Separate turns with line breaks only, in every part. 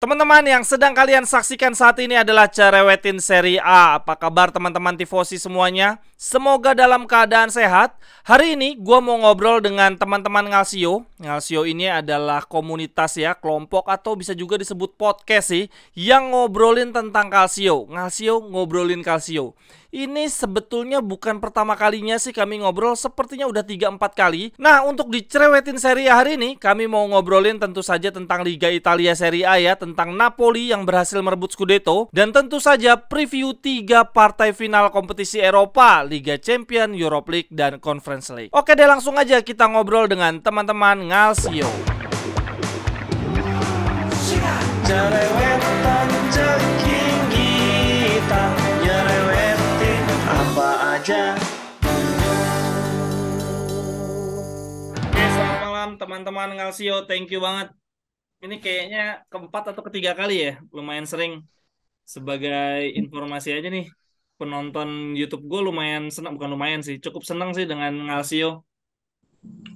Teman-teman yang sedang kalian saksikan saat ini adalah Cerewetin Seri A. Apa kabar teman-teman tifosi semuanya? Semoga dalam keadaan sehat. Hari ini gue mau ngobrol dengan teman-teman Ngalsio. Ngalsio ini adalah komunitas ya, kelompok atau bisa juga disebut podcast sih, yang ngobrolin tentang Kalsio. Ngalsio ngobrolin Kalsio. Ini sebetulnya bukan pertama kalinya sih kami ngobrol, sepertinya udah 3-4 kali. Nah, untuk di Cerewetin Serie A hari ini, kami mau ngobrolin tentu saja tentang Liga Italia Serie A ya, tentang Napoli yang berhasil merebut Scudetto, dan tentu saja preview 3 partai final kompetisi Eropa, Liga Champion, Europa League, dan Conference League. Oke deh, langsung aja kita ngobrol dengan teman-teman Ngalsio. Cerewetan ceking kita, nyerewetin apa aja. Oke, selamat malam teman-teman Ngalsio, thank you banget. Ini kayaknya keempat atau ketiga kali ya, lumayan sering. Sebagai informasi aja nih, penonton YouTube gue lumayan senang, bukan lumayan sih, cukup senang sih dengan Ngalsio.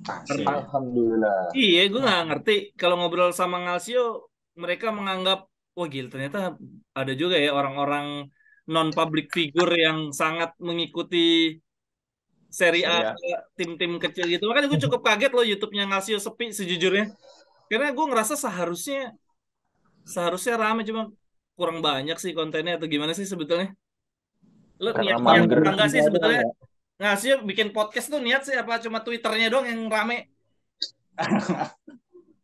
Karena
Alhamdulillah.
iya, gue nggak ngerti kalau ngobrol sama Ngalsio, mereka menganggap, wah gila ternyata ada juga ya orang-orang non public figure yang sangat mengikuti Serie A
Seria.
ke tim-tim kecil gitu. Makanya gue cukup kaget loh YouTube-nya Ngalsio sepi sejujurnya. Karena gue ngerasa seharusnya seharusnya rame, cuma kurang banyak sih kontennya atau gimana sih sebetulnya? Lo
Karena
niat
mager
apa enggak sih
aja kali
sebetulnya?
ya.
Ngalsio bikin podcast tuh niat sih apa cuma Twitternya doang yang rame?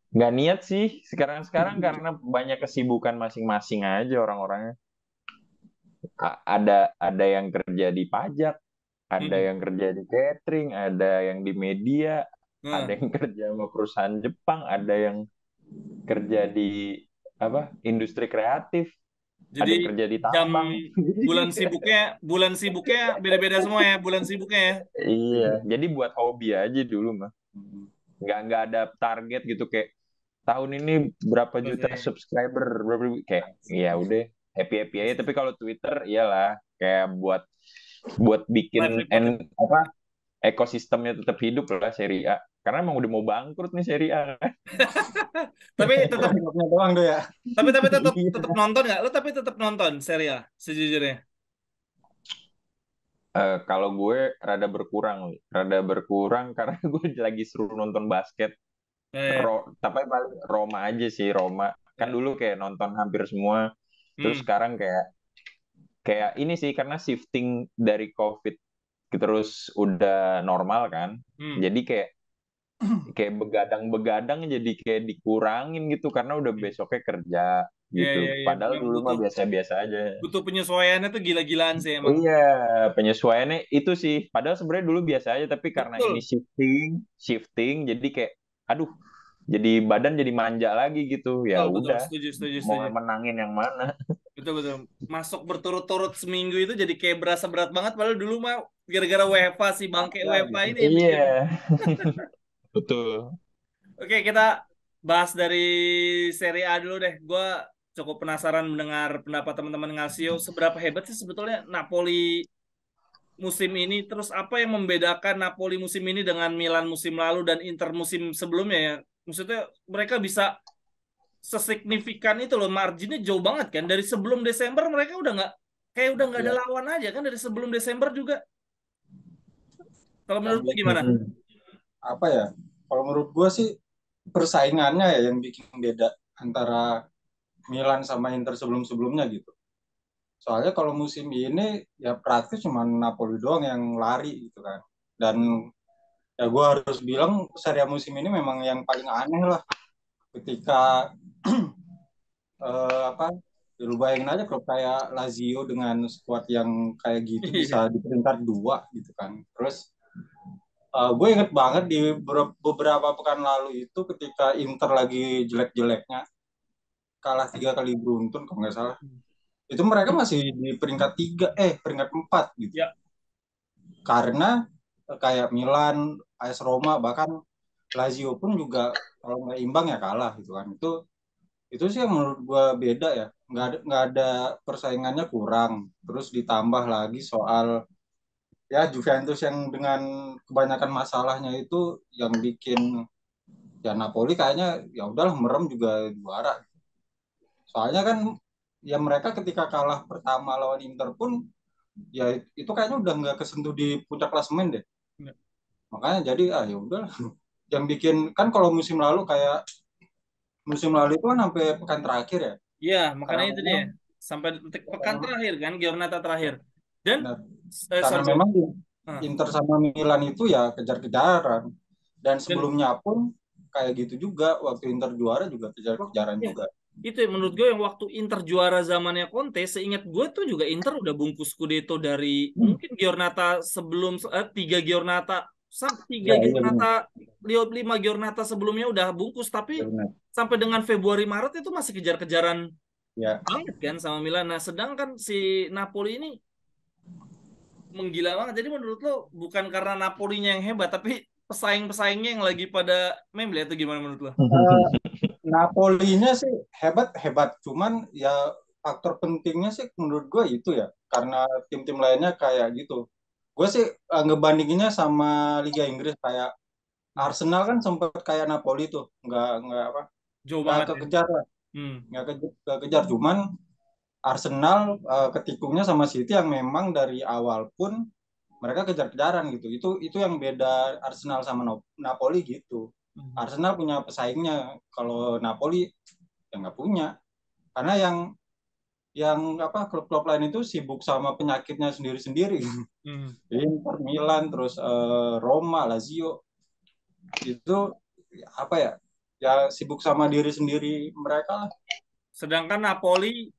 Nggak niat sih sekarang karena banyak kesibukan masing-masing aja orang-orangnya. Ada yang kerja di pajak, ada
Hmm.
yang kerja di catering, ada yang di media, ada
Nah,
yang kerja sama perusahaan Jepang, ada yang kerja di apa industri kreatif, ada
jadi
yang kerja di
jam
tambang.
bulan sibuknya beda-beda semua ya bulan sibuknya ya.
Iya, jadi buat hobi aja dulu mah. Nggak ada target gitu kayak tahun ini berapa juta
Oke.
subscriber berapa ribu kayak ya udah happy happy aja, tapi kalau Twitter iyalah kayak buat buat bikin
Live report ya.
apa ekosistemnya tetap hidup lah Serie A, karena emang udah mau bangkrut nih Serie A kan.
Tapi tetap
Hype-nya doang tuh ya.
tapi tetap tetap
Iya.
nonton nggak? Lo tapi tetap nonton Serie A sejujurnya.
Kalau gue rada berkurang karena gue lagi seru nonton basket.
Eh,
Tapi paling Roma aja sih, Roma kan
ya.
dulu kayak nonton hampir semua, terus
Hmm.
sekarang kayak kayak ini sih karena shifting dari COVID terus udah normal kan,
Hmm.
jadi kayak kayak begadang-begadang jadi kayak dikurangin gitu karena udah
Hmm.
besoknya kerja
Iya,
gitu,
iya, iya.
padahal
Memang
dulu mah
butuh
biasa-biasa aja.
butuh penyesuaiannya tuh gila-gilaan sih emang.
Iya, penyesuaiannya itu sih padahal sebenarnya dulu biasa aja, tapi karena ini
Betul.
shifting shifting jadi kayak aduh, jadi badan jadi manja lagi gitu, ya
Betul, betul.
udah
Setuju, setuju,
mau
setuju.
menangin yang mana.
Betul, betul. Masuk berturut-turut seminggu itu jadi kayak berasa berat banget. Padahal dulu mah gara-gara UEFA si bangke
Masa
UEFA
gitu.
ini yang
Iya,
bikin.
betul.
Oke, kita bahas dari Serie A dulu deh. Gue cukup penasaran mendengar pendapat teman-teman Ngasio. Seberapa hebat sih sebetulnya Napoli musim ini? Terus apa yang membedakan Napoli musim ini dengan Milan musim lalu dan Inter musim sebelumnya ya? Maksudnya mereka bisa sesignifikan itu loh, marginnya jauh banget kan. Dari sebelum Desember mereka udah nggak, kayak udah nggak ada
Iya.
lawan aja kan dari sebelum Desember juga. Kalau menurut
Yang
lu gimana?
bikin apa ya? Kalau menurut gue sih persaingannya ya yang bikin beda antara Milan sama Inter sebelum-sebelumnya gitu. Soalnya kalau musim ini ya praktis cuma Napoli doang yang lari gitu kan. Dan ya gue harus bilang Serie A musim ini memang yang paling aneh lah ketika apa ya lu bayangin aja kalau kayak Lazio dengan skuad yang kayak gitu bisa
Iya.
di peringkat dua gitu kan. Terus gue inget banget di beberapa pekan lalu itu ketika Inter lagi jelek-jeleknya kalah 3 kali beruntun kalau nggak salah, itu mereka masih di peringkat tiga, peringkat empat gitu,
Ya,
karena kayak Milan, AS Roma, bahkan Lazio pun juga kalau nggak imbang ya kalah gitu kan. Itu sih yang menurut gue beda ya, nggak ada persaingannya kurang, terus ditambah lagi soal ya Juventus yang dengan kebanyakan masalahnya itu yang bikin ya Napoli kayaknya ya udahlah merem juga juara. Soalnya kan ya mereka ketika kalah pertama lawan Inter pun ya itu kayaknya udah nggak kesentuh di puncak klasemen deh. Makanya jadi ya udah yang bikin kan kalau musim lalu itu kan sampai pekan terakhir ya.
Iya, makanya
Karena
itu dia.
memang
Sampai detik pekan
karena,
terakhir kan, Giornata terakhir. Dan,
nah, karena
sorry, sorry.
memang
Ah,
Inter sama Milan itu ya kejar-kejaran dan
dan
sebelumnya pun kayak gitu juga waktu Inter juara juga kejar-kejaran
ya,
juga.
itu yang menurut gue yang waktu Inter juara zamannya Conte, seingat gue tuh juga Inter udah bungkus Scudetto dari mungkin Giornata sebelum tiga Giornata sampai tiga
Ya, iya benar.
Giornata, lima Giornata sebelumnya udah bungkus,
Iya
tapi
benar.
sampai dengan Februari Maret itu masih kejar-kejaran
Ya,
banget kan sama Milan. Nah, sedangkan si Napoli ini menggila banget. Jadi menurut lo bukan karena Napolinya yang hebat, tapi pesaing-pesaingnya yang lagi pada memble itu gimana menurut lo?
eh, Napolinya sih hebat hebat, cuman ya faktor pentingnya sih menurut gue itu ya karena tim-tim lainnya kayak gitu. Gue sih ngebandinginnya sama Liga Inggris kayak
Hmm.
Arsenal kan sempat kayak Napoli tuh nggak apa
Jauh
nggak
banget ya.
kekejar lah,
Hmm.
nggak kejar, cuman Arsenal ketikungnya sama City yang memang dari awal pun mereka kejar-kejaran gitu. Itu yang beda Arsenal sama Napoli gitu.
Hmm.
Arsenal punya pesaingnya, kalau Napoli ya nggak punya. Karena yang apa klub-klub lain itu sibuk sama penyakitnya sendiri-sendiri.
Hmm.
Inter, Milan, terus Roma, Lazio itu apa ya? Ya sibuk sama diri sendiri mereka lah.
Sedangkan Napoli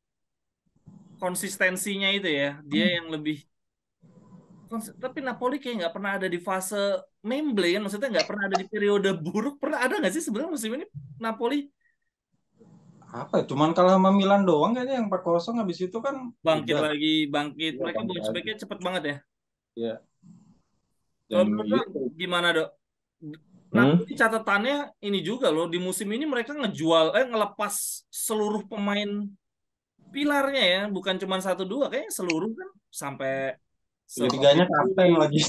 konsistensinya itu ya, dia yang lebih tapi Napoli kayak nggak pernah ada di fase memble kan, maksudnya nggak pernah ada di periode buruk. Pernah ada nggak sih sebenarnya musim ini Napoli
Apa ya? Cuman kalah sama Milan doang kayaknya yang 4-0 habis itu kan
bangkit
udah.
lagi, bangkit.
Iya,
Mereka
bangkit
bounce
lagi.
back-nya cepet banget ya.
Ya,
Kalau
dan
menurut lo
gitu.
gimana, Dok?
Hmm?
Napoli catatannya ini juga loh, di musim ini mereka ngelepas seluruh pemain pilarnya ya, bukan cuma satu dua, kayaknya seluruh kan sampai
Tiga-tiganya
Fabian
kapten
Ruiz,
lagi.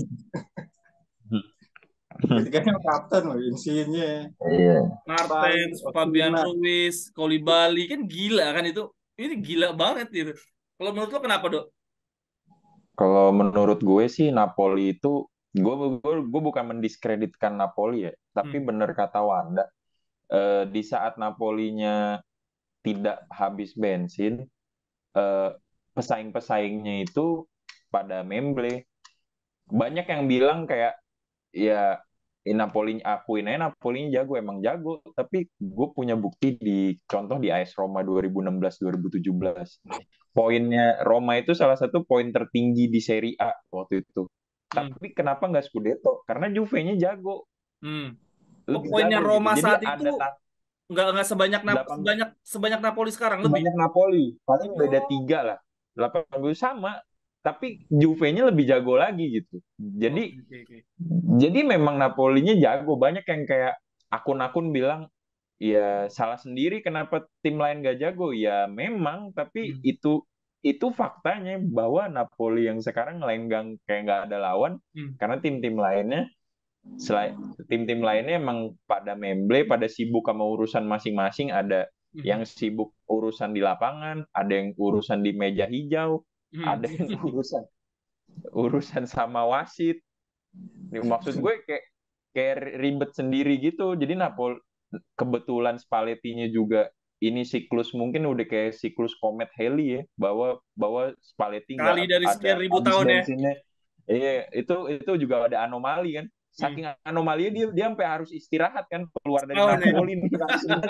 Tiga-tiganya kapten loh. Insigne,
Iya.
Bali,
Martens, Fabian
Ospina.
Ruiz, Koulibaly kan gila kan itu. Ini gila banget gitu. Kalau menurut lo kenapa, Dok?
Kalau menurut gue sih Napoli itu gue bukan mendiskreditkan Napoli ya, tapi
Hmm.
bener kata Wanda, di saat Napolinya tidak habis bensin, eh, pesaing-pesaingnya itu pada memble. Banyak yang bilang kayak ya Napoli akuin aja Napoli jago emang jago, tapi gue punya bukti di contoh di AS Roma 2016 2017. Poinnya Roma itu salah satu poin tertinggi di Serie A waktu itu.
Hmm.
Tapi kenapa nggak Scudetto? Karena Juve-nya jago,
Hmm. Oh,
lebih
poinnya
jago gitu.
Roma
Jadi
saat itu
ada
nggak sebanyak
8
sebanyak Napoli sekarang lebih.
sebanyak Napoli, paling beda
Oh,
3 lah. 80 sama, tapi Juve-nya lebih jago lagi gitu.
oke,
Jadi
oke, oke.
jadi memang Napolinya jago. Banyak yang kayak akun-akun bilang ya salah sendiri kenapa tim lain gak jago. Ya memang, tapi
Hmm.
itu faktanya bahwa Napoli yang sekarang lenggang kayak nggak ada lawan
Hmm.
karena tim-tim lainnya selain tim-tim lainnya emang pada memble, pada sibuk sama urusan masing-masing. Ada
Hmm.
yang sibuk urusan di lapangan, ada yang urusan di meja hijau,
Hmm.
ada yang urusan urusan sama wasit. Maksud gue kayak ribet sendiri gitu. Jadi kebetulan Spalletti-nya juga ini siklus mungkin udah kayak siklus komet Halley ya, bahwa bahwa Spalletti
Kali
nggak
dari sekian
ada
ribu
habis
tahun ya.
bensinnya. Iya, itu juga ada anomali kan.
Hmm.
Saking anomalinya dia sampai harus istirahat kan keluar dari
Tahun ya.
Napoli nih langsung.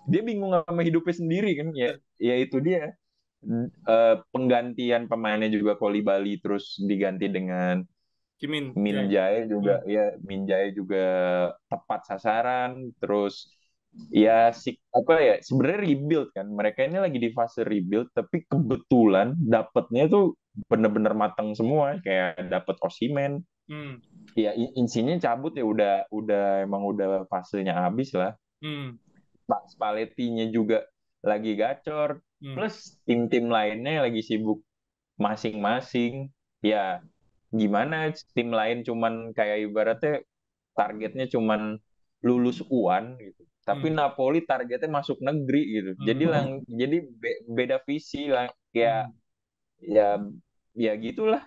Dia bingung sama hidupnya sendiri kan. Ya itu dia. Penggantian pemainnya juga Koulibaly terus diganti dengan
Kimin, Jai.
Minjai juga,
Hmm.
ya Minjai juga tepat sasaran. Terus ya apa ya, sebenarnya rebuild kan, mereka ini lagi di fase rebuild, tapi kebetulan dapetnya tuh bener-bener matang semua, kayak dapet Osimhen.
Hmm.
Ya Insigne cabut ya udah emang udah fasenya habis lah.
Hmm.
Pak Spalletti-nya juga lagi gacor,
Hmm.
plus tim-tim lainnya lagi sibuk masing-masing. Ya gimana tim lain cuman kayak ibaratnya targetnya cuman lulus UAN gitu. Tapi Napoli targetnya masuk negeri gitu. Jadi beda visi lah. Ya ya ya gitulah.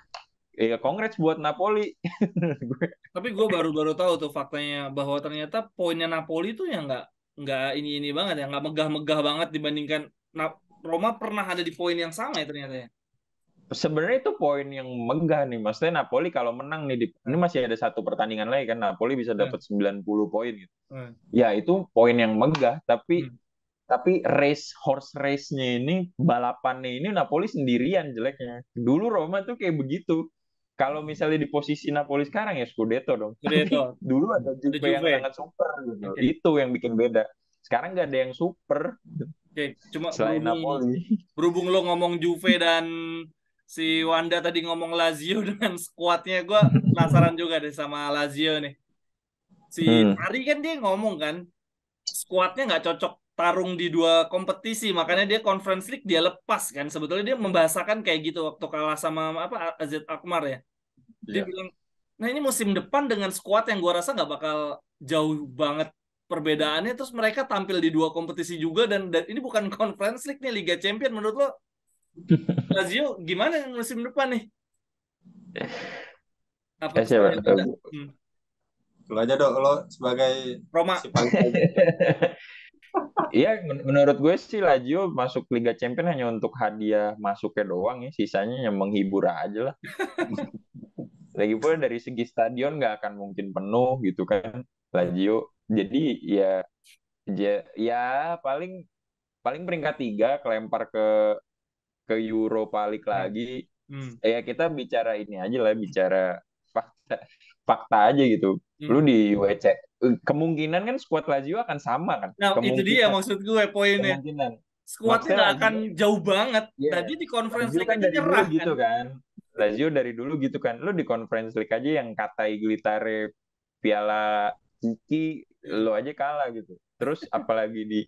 Ya congrats buat Napoli.
Tapi gue baru tahu tuh faktanya bahwa ternyata poinnya Napoli tuh ya nggak ini banget ya, nggak megah-megah banget dibandingkan Roma pernah ada di poin yang sama ya ternyata ya.
Sebenarnya itu poin yang megah nih. Maksudnya Napoli kalau menang nih ini masih ada satu pertandingan lagi kan, Napoli bisa dapat 90 poin gitu. Ya itu poin yang megah, tapi horse race-nya ini, balapannya ini Napoli sendirian jeleknya. Dulu Roma tuh kayak begitu. Kalau misalnya di posisi Napoli sekarang ya Scudetto dong.
Scudetto.
Dulu ada Juve yang sangat super gitu. Okay. Itu yang bikin beda. Sekarang nggak ada yang super.
Oke, cuma
selain Napoli.
Berhubung lo ngomong Juve dan si Wanda tadi ngomong Lazio dengan skuadnya, gue penasaran juga deh sama Lazio nih. Si Ari kan dia ngomong kan, skuadnya nggak cocok tarung di dua kompetisi, makanya dia Conference League dia lepas kan. Sebetulnya dia membahasakan kayak gitu waktu kalah sama AZ Alkmaar ya. Dia bilang, nah ini musim depan dengan skuad yang gue rasa nggak bakal jauh banget perbedaannya, terus mereka tampil di dua kompetisi juga dan ini bukan Conference League nih, Liga Champion. Menurut lo Lazio gimana musim depan nih? Apa
Lo aja dong, lo sebagai
Roma.
Iya, menurut gue sih Lazio masuk Liga Champion hanya untuk hadiah masuknya doang ya, sisanya yang menghibur aja lah. Lagi pula dari segi stadion nggak akan mungkin penuh gitu kan Lazio. Jadi ya paling peringkat 3 kelempar ke Europa League lagi. Ya kita bicara ini aja lah, bicara fakta aja gitu. Lu di WC kemungkinan kan skuad Lazio akan sama kan.
Nah, itu dia maksud gue poinnya. Skuadnya nggak akan jauh banget. Tadi di Conference League
kan
aja
dari
nyerah
dulu gitu kan. Lazio dari dulu gitu kan. Lu di Conference League aja yang kata Iglitare Piala Ciki lu aja kalah gitu. Terus apalagi di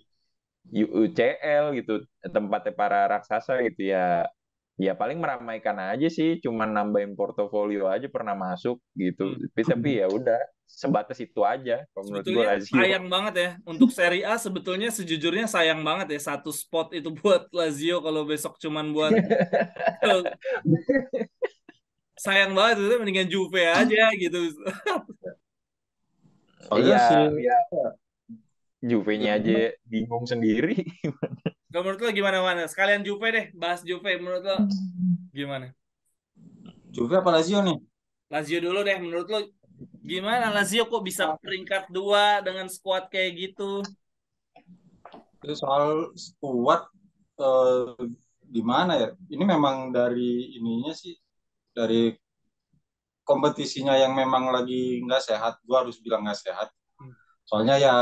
UCL gitu, tempatnya para raksasa gitu ya. Ya paling meramaikan aja sih, cuman nambahin portofolio aja pernah masuk gitu. Tapi ya udah sebatas itu aja.
Sebetulnya sayang banget ya untuk Serie A, sebetulnya sejujurnya sayang banget ya satu spot itu buat Lazio kalau besok cuman buat sayang banget itu, mendingan Juve aja gitu.
Iya, Juve-nya aja bingung sendiri.
Kalau menurut lo gimana? Sekalian Juve deh, bahas Juve. Menurut lo gimana?
Juve apa Lazio nih?
Lazio dulu deh, menurut lo gimana? Lazio kok bisa peringkat 2 dengan skuad kayak gitu?
Itu soal skuad gimana ya? Ini memang dari ininya sih, dari kompetisinya yang memang lagi nggak sehat. Gua harus bilang nggak sehat. Soalnya ya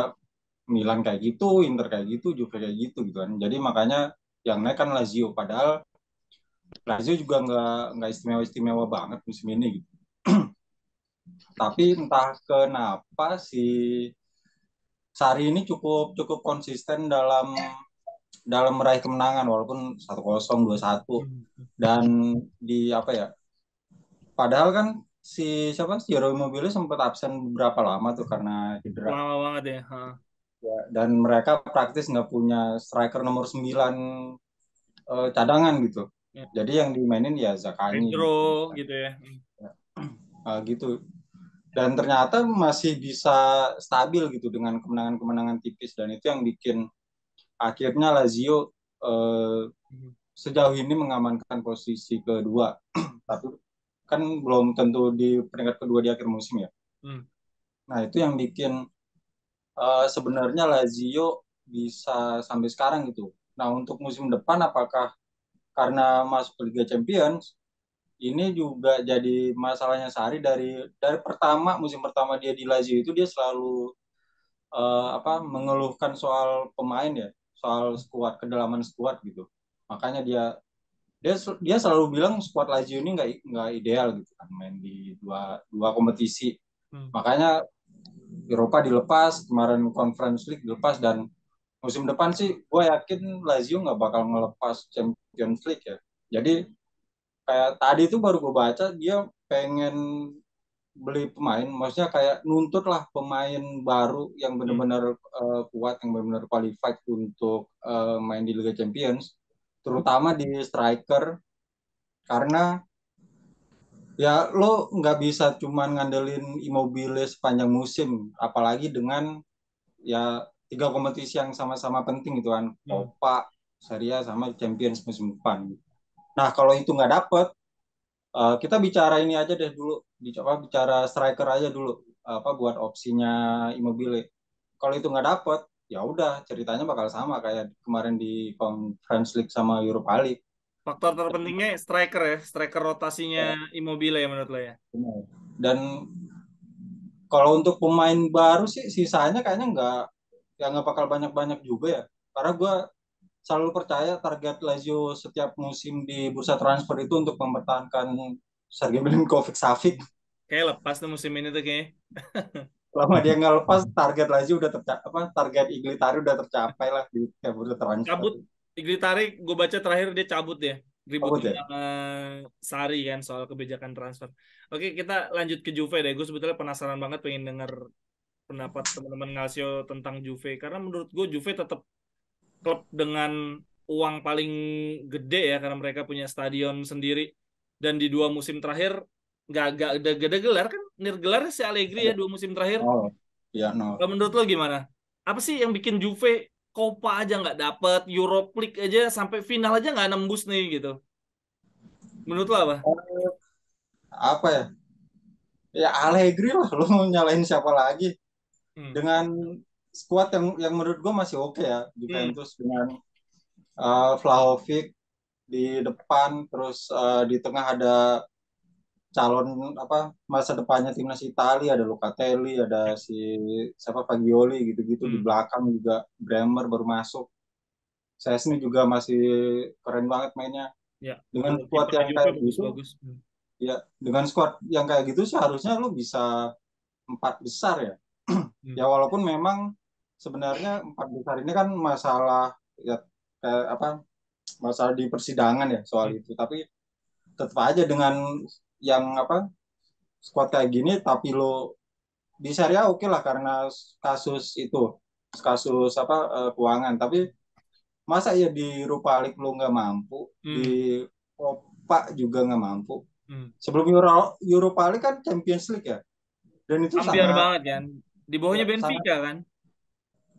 Milan kayak gitu, Inter kayak gitu, Juve kayak gitu gitu kan. Jadi makanya yang naik kan Lazio. Padahal Lazio juga nggak istimewa banget musim ini gitu. Tapi entah kenapa si Sarri ini cukup konsisten dalam meraih kemenangan walaupun 1-0, 2-1 dan di apa ya? Padahal kan si Jero Immobile sempat absen beberapa lama tuh karena cedera.
Lama banget ya.
Ya, dan mereka praktis nggak punya striker nomor 9 cadangan gitu. Ya. Jadi yang dimainin ya Zaccagni
gitu ya.
Gitu. Dan ternyata masih bisa stabil gitu dengan kemenangan-kemenangan tipis, dan itu yang bikin akhirnya Lazio sejauh ini mengamankan posisi kedua. Tapi kan belum tentu di peringkat kedua di akhir musim ya. Nah itu yang bikin sebenarnya Lazio bisa sampai sekarang gitu. Nah untuk musim depan apakah karena masuk ke Liga Champions ini juga jadi masalahnya Sarri dari musim pertama dia di Lazio itu dia selalu mengeluhkan soal pemain ya, soal kedalaman skuad gitu. Makanya dia selalu bilang skuad Lazio ini nggak ideal gitu kan, main di dua kompetisi. Makanya Eropa dilepas, kemarin Conference League dilepas, dan musim depan sih gue yakin Lazio nggak bakal ngelepas Champions League ya. Jadi kayak tadi itu baru gue baca dia pengen beli pemain, maksudnya kayak nuntut lah pemain baru yang benar-benar kuat, yang benar-benar qualified untuk main di Liga Champions, terutama di striker, karena ya lo nggak bisa cuman ngandelin Immobile sepanjang musim, apalagi dengan ya tiga kompetisi yang sama-sama penting gitu kan, Copa, Serie A sama Champions musim depan. Nah kalau itu nggak dapet, kita bicara ini aja deh dulu, bicara striker aja dulu, apa buat opsinya Immobile. Kalau itu nggak dapet, ya udah ceritanya bakal sama kayak kemarin di Conference League sama Europa League.
Faktor terpentingnya striker ya, striker rotasinya Immobile ya menurut lo ya.
Dan kalau untuk pemain baru sih sisanya kayaknya nggak bakal banyak-banyak juga ya. Karena gue selalu percaya target Lazio setiap musim di bursa transfer itu untuk mempertahankan Sergei Milinkovic-Savic.
Kayak lepas tuh musim ini tuh kayaknya.
Selama dia nggak lepas, target Lazio udah tercapai, apa target Iglitari udah tercapai lah di tiap bursa transfer.
Cabut, Iglitari gue baca terakhir dia cabut ya.
Cabut
Ributin
ya.
sama Sari kan soal kebijakan transfer. Oke, kita lanjut ke Juve deh. Gue sebetulnya penasaran banget pengen denger pendapat teman-teman Ngasio tentang Juve. Karena menurut gue Juve tetap klub dengan uang paling gede ya karena mereka punya stadion sendiri dan di 2 musim terakhir nggak ada gelar kan gelar si Allegri ya 2 musim terakhir.
Oh, iya no.
Kalau menurut lo gimana? Apa sih yang bikin Juve Copa aja nggak dapet, Europa League aja sampai final aja nggak nembus nih gitu? Menurut lo apa?
Apa ya? Ya Allegri lah, lo mau nyalain siapa lagi?
Hmm.
Dengan skuad yang menurut gue masih oke ya,
Hmm.
Juventus dengan Vlahovic di depan, terus di tengah ada calon apa masa depannya timnas Italia, ada Locatelli, ada si siapa Fagioli gitu-gitu, di
Hmm.
belakang juga Bremer baru masuk. Szczesny juga masih keren banget mainnya.
Ya,
Dengan skuad
kipernya
yang
Juve
kayak gitu,
bagus-bagus. Hmm.
ya dengan skuad yang kayak gitu sih harusnya lu bisa empat besar ya.
Hmm.
Ya walaupun memang sebenarnya empat besar ini kan masalah ya kayak apa masalah di persidangan ya soal
Hmm.
itu. Tapi tetap aja dengan yang apa skuad kayak gini, tapi lo di Serie A oke lah karena kasus itu, kasus apa keuangan. Tapi masa ya di Europa League lo nggak mampu,
Hmm.
di Copa juga nggak mampu.
Hmm.
Sebelum Europa League kan Champions League ya, dan itu
Ambiar
sangat
banget kan. Di bawahnya
ya sangat
Benfica kan.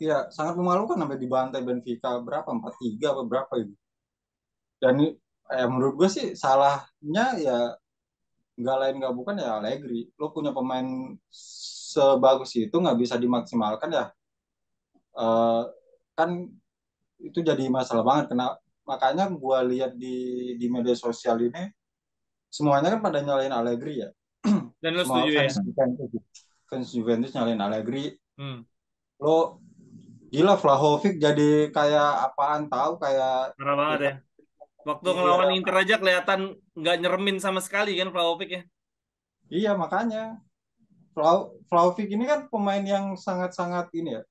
ya sangat memalukan sampai dibantai Benfica berapa 4-3 apa berapa itu. Dan menurut gue sih salahnya ya nggak lain nggak bukan ya Allegri. Lo punya pemain sebagus itu nggak bisa dimaksimalkan ya, eh, kan itu jadi masalah banget. Makanya gue lihat di media sosial ini semuanya kan pada nyalain Allegri ya.
Dan lo
Semua
setuju ya?
fans Juventus nyalain Allegri.
Hmm.
Lo gila Vlahovic jadi kayak apaan tahu, kayak
Parah banget
kita
ya. Waktu
di
ngelawan
Real
Inter aja kelihatan nggak nyeremin sama sekali kan Vlahovic ya.
Iya makanya Vlahovic ini kan pemain yang sangat-sangat ini ya,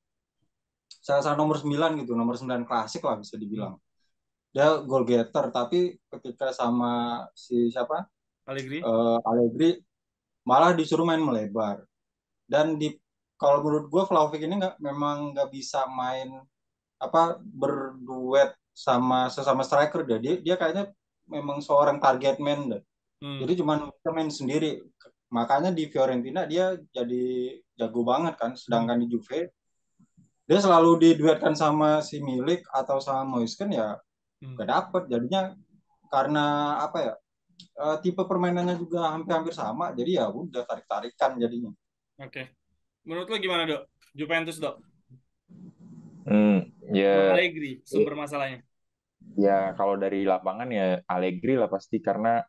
sangat-sangat nomor 9 gitu, nomor 9 klasik lah bisa
Hmm.
dibilang. Dia goal getter, tapi ketika sama si siapa
Allegri.
Allegri malah disuruh main melebar. Dan kalau menurut gue Vlahovic ini memang nggak bisa main apa berduet sama sesama striker deh. Dia kayaknya memang seorang target man deh.
Hmm.
Jadi cuma bisa main sendiri. Makanya di Fiorentina dia jadi jago banget kan.
Hmm.
Sedangkan di Juve dia selalu diduetkan sama si Milik atau sama Moisken ya
Hmm.
gak dapet. Jadinya karena apa ya, tipe permainannya juga hampir-hampir sama. Jadi ya udah tarik-tarikan jadinya.
Oke. Menurut lo gimana, Dok? Juventus, Dok? Sama
Ya,
Allegri sumber masalahnya.
ya kalau dari lapangan ya Allegri lah pasti karena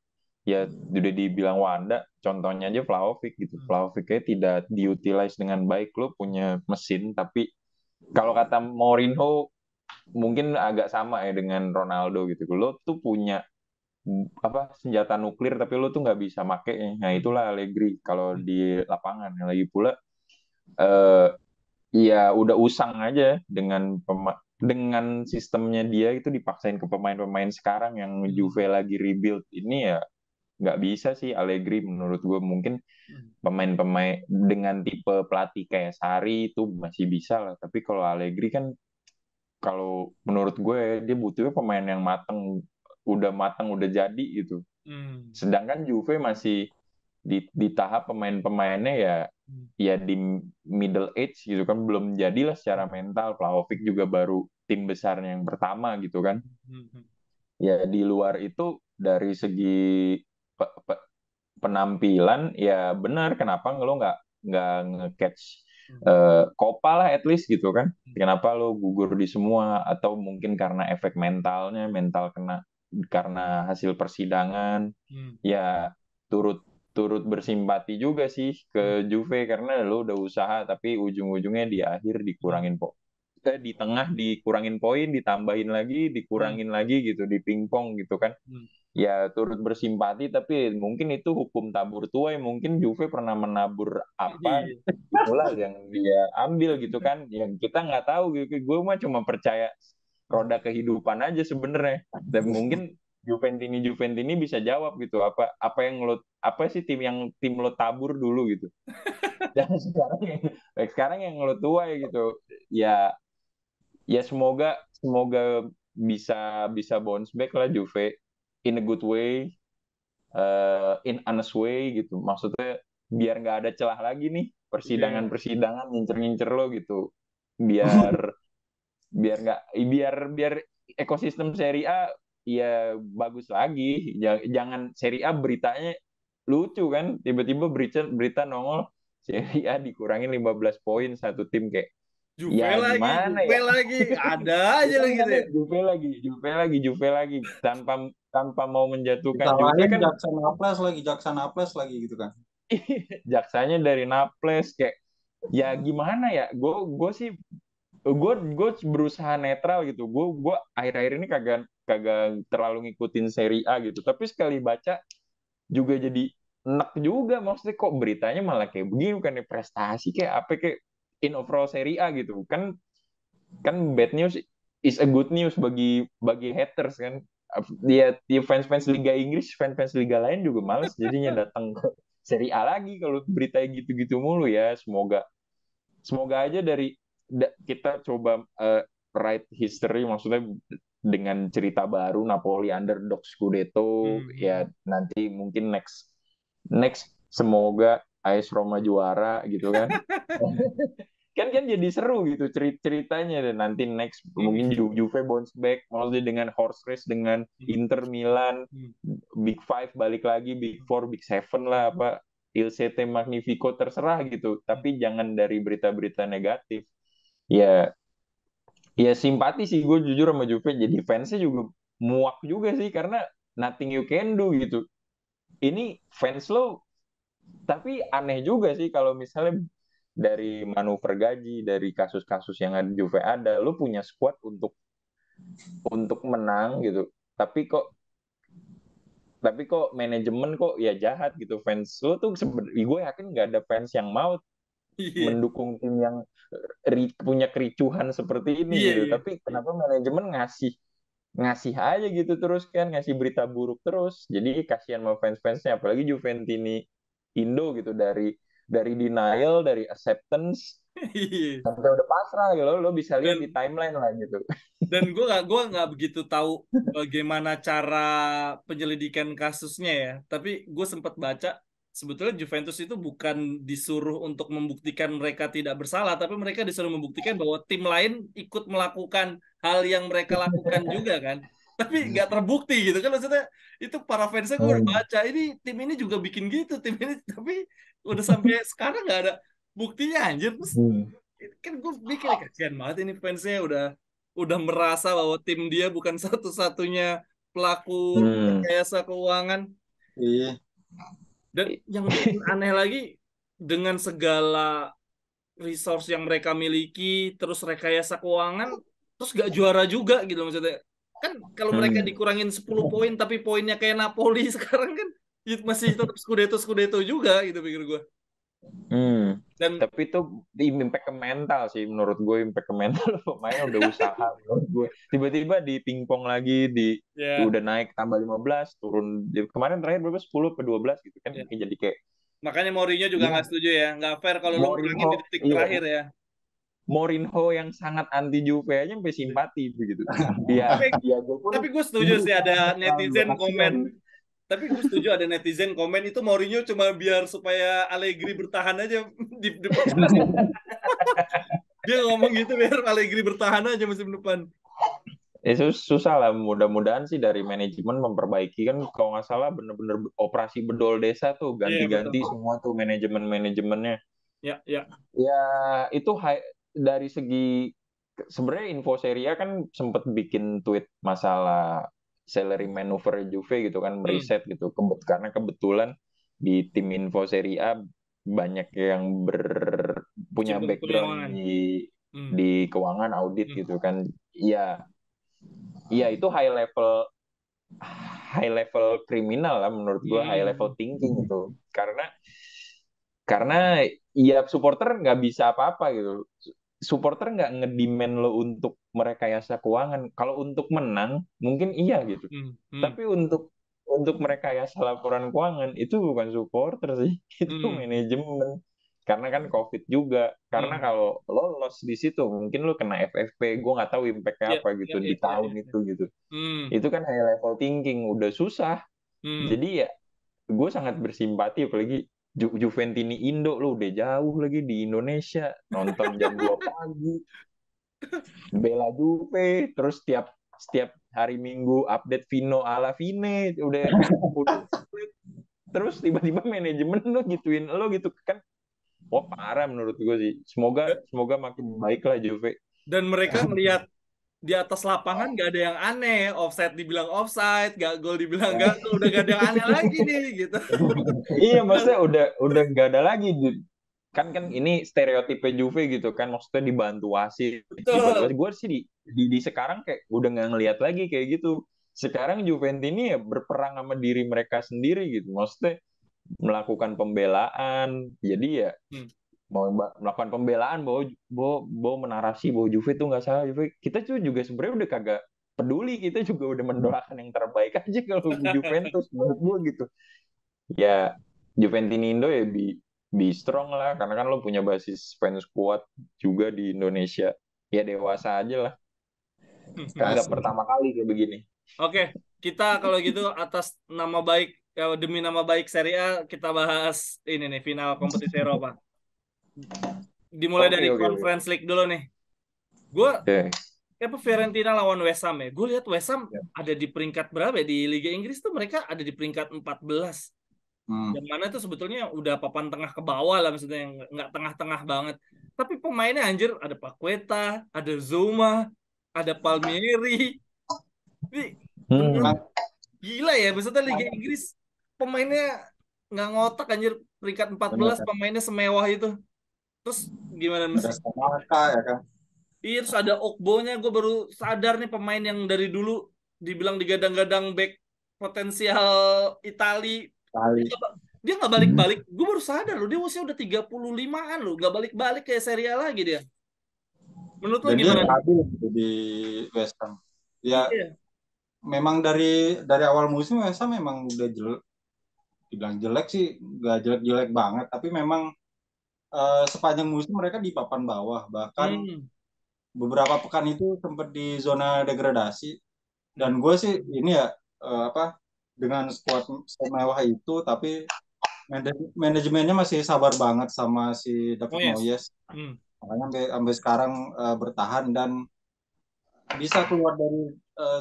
ya udah dibilang Wanda, contohnya aja Vlahovic gitu.
Hmm.
Vlahovicnya tidak diutilize dengan baik. Lo punya mesin, tapi kalau kata Mourinho mungkin agak sama ya dengan Ronaldo gitu. Lo tuh punya apa senjata nuklir tapi lo tuh nggak bisa makainya. Nah
Hmm.
itulah Allegri kalau
Hmm.
di lapangan. Lagi pula eh, ya udah usang aja dengan sistemnya dia itu dipaksain ke pemain-pemain sekarang yang
Hmm.
Juve lagi rebuild ini ya nggak bisa sih Allegri menurut gue. Mungkin pemain-pemain dengan tipe pelatih kayak Sarri itu masih bisa lah, tapi kalau Allegri kan, kalau menurut gue dia butuhnya pemain yang matang udah jadi gitu. Sedangkan Juve masih di tahap pemain-pemainnya ya, ya di middle age gitu kan, belum jadilah secara mental. Vlahovic juga baru tim besarnya yang pertama gitu kan. Ya di luar itu dari segi penampilan ya benar, kenapa lo nggak nge-catch Copa lah at least gitu kan. Kenapa lo gugur di semua? Atau mungkin karena efek mental kena karena hasil persidangan. Ya turut turut bersimpati juga sih ke Juve, karena lo udah usaha tapi ujung-ujungnya di akhir di tengah dikurangin poin, ditambahin lagi, dikurangin lagi gitu, di pingpong gitu kan. Ya turut bersimpati, tapi mungkin itu hukum tabur tuai. Mungkin Juve pernah menabur apa, itulah yang dia ambil gitu kan, yang kita nggak tahu gitu. Gue mah cuma percaya roda kehidupan aja sebenarnya. Dan mungkin Juventini bisa jawab gitu, apa yang apa sih tim lo tabur dulu gitu. Dan sekarang yang lo tuai gitu. Ya semoga semoga bisa bounce back lah Juve in a good way, in honest way gitu. Maksudnya biar nggak ada celah lagi nih persidangan ngincer-ngincer lo gitu. Biar biar nggak biar ekosistem Serie A ya bagus lagi. Jangan Serie A beritanya lucu kan, tiba-tiba berita berita nongol Serie A dikurangin 15 poin satu tim, kayak ya gimana
Juve
ya.
lagi, ada aja lah gitu ya.
Juve lagi tanpa tanpa mau menjatuhkan Juve
Ditalahin
kan.
Jaksa Naples lagi gitu kan.
Jaksanya dari Naples, kayak ya gimana ya. Gue sih gue berusaha netral gitu. Gue akhir-akhir ini kagak kagak terlalu ngikutin Serie A gitu, tapi sekali baca juga jadi enak juga. Maksudnya kok beritanya malah kayak begini, bukan prestasi kayak apa, kayak in overall Serie A gitu kan. Kan bad news is a good news bagi bagi haters kan. Dia fans-fans Liga Inggris, fans-fans Liga lain juga males jadinya datang ke Serie A lagi kalau berita gitu-gitu mulu. Ya semoga semoga aja kita coba write history, maksudnya dengan cerita baru Napoli underdog Scudetto. Ya nanti mungkin next next semoga AS Roma juara gitu kan. kan jadi seru gitu ceritanya. Dan nanti next mungkin Juve bounce back, maksudnya dengan horse race dengan Inter Milan, Big Five balik lagi, Big Four, Big Seven lah, apa Il Sette Magnifico, terserah gitu, tapi jangan dari berita-berita negatif. Ya ya simpati sih gue jujur sama Juve, jadi fansnya juga muak juga sih, karena nothing you can do gitu. Ini fans lo, tapi aneh juga sih kalau misalnya dari manuver gaji, dari kasus-kasus yang ada Juve ada, lu punya squad untuk menang gitu. Tapi kok manajemen kok ya jahat gitu. Fans lu tuh sebenarnya gue yakin nggak ada fans yang mau mendukung tim yang punya kericuhan seperti ini gitu. Tapi kenapa manajemen ngasih ngasih aja gitu terus kan, ngasih berita buruk terus. Jadi kasihan sama fans-fansnya, apalagi Juventini Indo gitu, dari denial, dari acceptance sampai udah pasrah gitu. Lo bisa lihat di
Dan
timeline lah gitu.
dan gue nggak begitu tahu bagaimana cara penyelidikan kasusnya ya. Tapi gue sempat baca sebetulnya Juventus itu bukan disuruh untuk membuktikan mereka tidak bersalah, tapi mereka disuruh membuktikan bahwa tim lain ikut melakukan hal yang mereka lakukan juga kan. Tapi nggak terbukti gitu kan, maksudnya itu para fansnya gue udah baca ini tim ini juga bikin gitu tim ini, tapi udah sampai sekarang nggak ada buktinya anjir. Terus kan gue mikir kasihan banget ini fansnya udah merasa bahwa tim dia bukan satu-satunya pelaku rekayasa keuangan.
Iya.
Dan yang bikin aneh lagi, dengan segala resource yang mereka miliki, terus rekayasa keuangan, terus gak juara juga gitu maksudnya. Kan kalau mereka dikurangin 10 poin, tapi poinnya kayak Napoli sekarang kan masih tetap Scudetto juga gitu pikir gue. Dan
Tapi itu impact ke mental sih menurut gue, impact ke mental. Pemainnya udah usaha menurut gue. Tiba-tiba di pingpong lagi
ya,
udah naik tambah 15 turun. Kemarin terakhir berapa 10 ke 12 gitu kan.
ya.
Jadi kayak
Makanya Mourinho juga
ya
nggak setuju ya. Nggak fair kalau lu ngurangin
Mourinho
di detik
iya
terakhir ya.
Mourinho yang sangat anti Juve aja sampai simpati begitu. Iya,
Tapi
iya gue pun
tapi gue setuju sih
berusaha
ada
selalu
netizen
kasihan.
komen. Tapi gue setuju ada netizen komen itu Mourinho cuma biar supaya Allegri bertahan aja di pertandingan. Dia ngomong gitu biar Allegri bertahan aja musim depan.
Itu susah lah, mudah-mudahan sih dari manajemen memperbaiki kan, kalau nggak salah bener-bener operasi bedol desa tuh
Iya betul.
ganti-ganti semua tuh manajemennya.
Ya ya.
Ya itu dari segi sebenarnya info Serie A kan sempet bikin tweet masalah salary maneuver Juve gitu kan,
Hmm.
meriset gitu. Karena kebetulan di tim info Serie A banyak yang punya
Kecimpung
background
keuangan. Hmm.
di keuangan audit
Hmm.
gitu kan. Iya, iya itu high level kriminal lah menurut gua, high level
Hmm.
thinking itu. Karena ya supporter nggak bisa apa-apa gitu. Supporter nggak ngedemand lo untuk merekayasa keuangan. Kalau untuk menang mungkin iya gitu.
Hmm. Hmm.
Tapi untuk merekayasa laporan keuangan itu bukan supporter sih, itu
Hmm.
manajemen. Karena kan COVID juga. Karena
Hmm.
kalau lo loss di situ, mungkin lo kena FFP. Gue nggak tahu impactnya
Ya
apa
ya
gitu
ya
di
ya
tahun
ya.
itu gitu.
Hmm.
Itu kan high level thinking, udah susah.
Hmm.
Jadi ya gue sangat bersimpati, apalagi Juventini Indo lo udah jauh lagi di Indonesia, nonton jam 2 pagi, bela Juve, terus setiap hari Minggu update Vino ala Vine, udah terus tiba-tiba manajemen lo gituin lo gitu kan. Wah parah menurut gue sih. Semoga semoga makin baik lah Juve.
Dan mereka ngelihat di atas lapangan gak ada yang aneh, offside dibilang offside, gak gol dibilang gak gol, udah gak ada yang aneh lagi nih gitu.
Iya, maksudnya udah nggak ada lagi kan kan ini stereotipe Juve gitu kan, maksudnya dibantu wasit.
Betul.
Gue sih di sekarang kayak udah nggak ngelihat lagi kayak gitu. Sekarang Juventus ini ya berperang sama diri mereka sendiri gitu, maksudnya melakukan pembelaan. Jadi ya
Hmm.
mau melakukan pembelaan bahwa bahwa menarasi bahwa Juve itu nggak salah. Kita tuh juga sebenarnya udah kagak peduli, kita juga udah mendoakan yang terbaik aja kalau Juventus menurut gue gitu. Ya Juventinindo ya be strong lah, karena kan lo punya basis fans kuat juga di Indonesia. Ya dewasa aja lah, kan nggak
Kasih.
pertama kali kayak begini.
Oke, kita kalau gitu atas nama baik, ya, demi nama baik Serie A, kita bahas ini nih final kompetisi Eropa. Dimulai
Oke
dari
oke oke.
Conference League dulu nih. Gue
Oke.
apa Fiorentina lawan West Ham ya. Gue lihat West Ham
Ya.
ada di peringkat berapa ya? Di Liga Inggris tuh mereka ada di peringkat 14.
Hmm.
Yang mana tuh sebetulnya udah papan tengah ke bawah lah, maksudnya yang nggak tengah-tengah banget. Tapi pemainnya anjir ada Paqueta, ada Zuma, ada Palmieri. Ini bener
Hmm.
Emang,
gila ya, maksudnya Liga Inggris pemainnya nggak ngotak anjir, peringkat 14
bener.
pemainnya semewah itu. Terus gimana
Ada
mesti?
Skamaka ya kan.
Iya, terus ada Ogbonya, gue baru sadar nih pemain yang dari dulu dibilang digadang-gadang back potensial Itali. Dia
Kali.
nggak dia nggak balik-balik. Gue baru sadar loh, dia usia udah 35-an loh, nggak balik-balik kayak Serie A lagi dia. Menurut lo
Dan dia
gimana nih?
stabil gitu di West Ham. Ya
Iya.
memang dari awal musim West Ham memang udah jelek, dibilang jelek sih nggak jelek-jelek banget, tapi memang sepanjang musim mereka di papan bawah, bahkan
Hmm.
beberapa pekan itu sempat di zona degradasi.
Hmm.
Dan gue sih ini ya apa, dengan skuad semewah itu tapi manajemennya masih sabar banget sama si
Oh
David
yes.
Moyes,
Hmm.
makanya sampai sekarang bertahan dan bisa keluar dari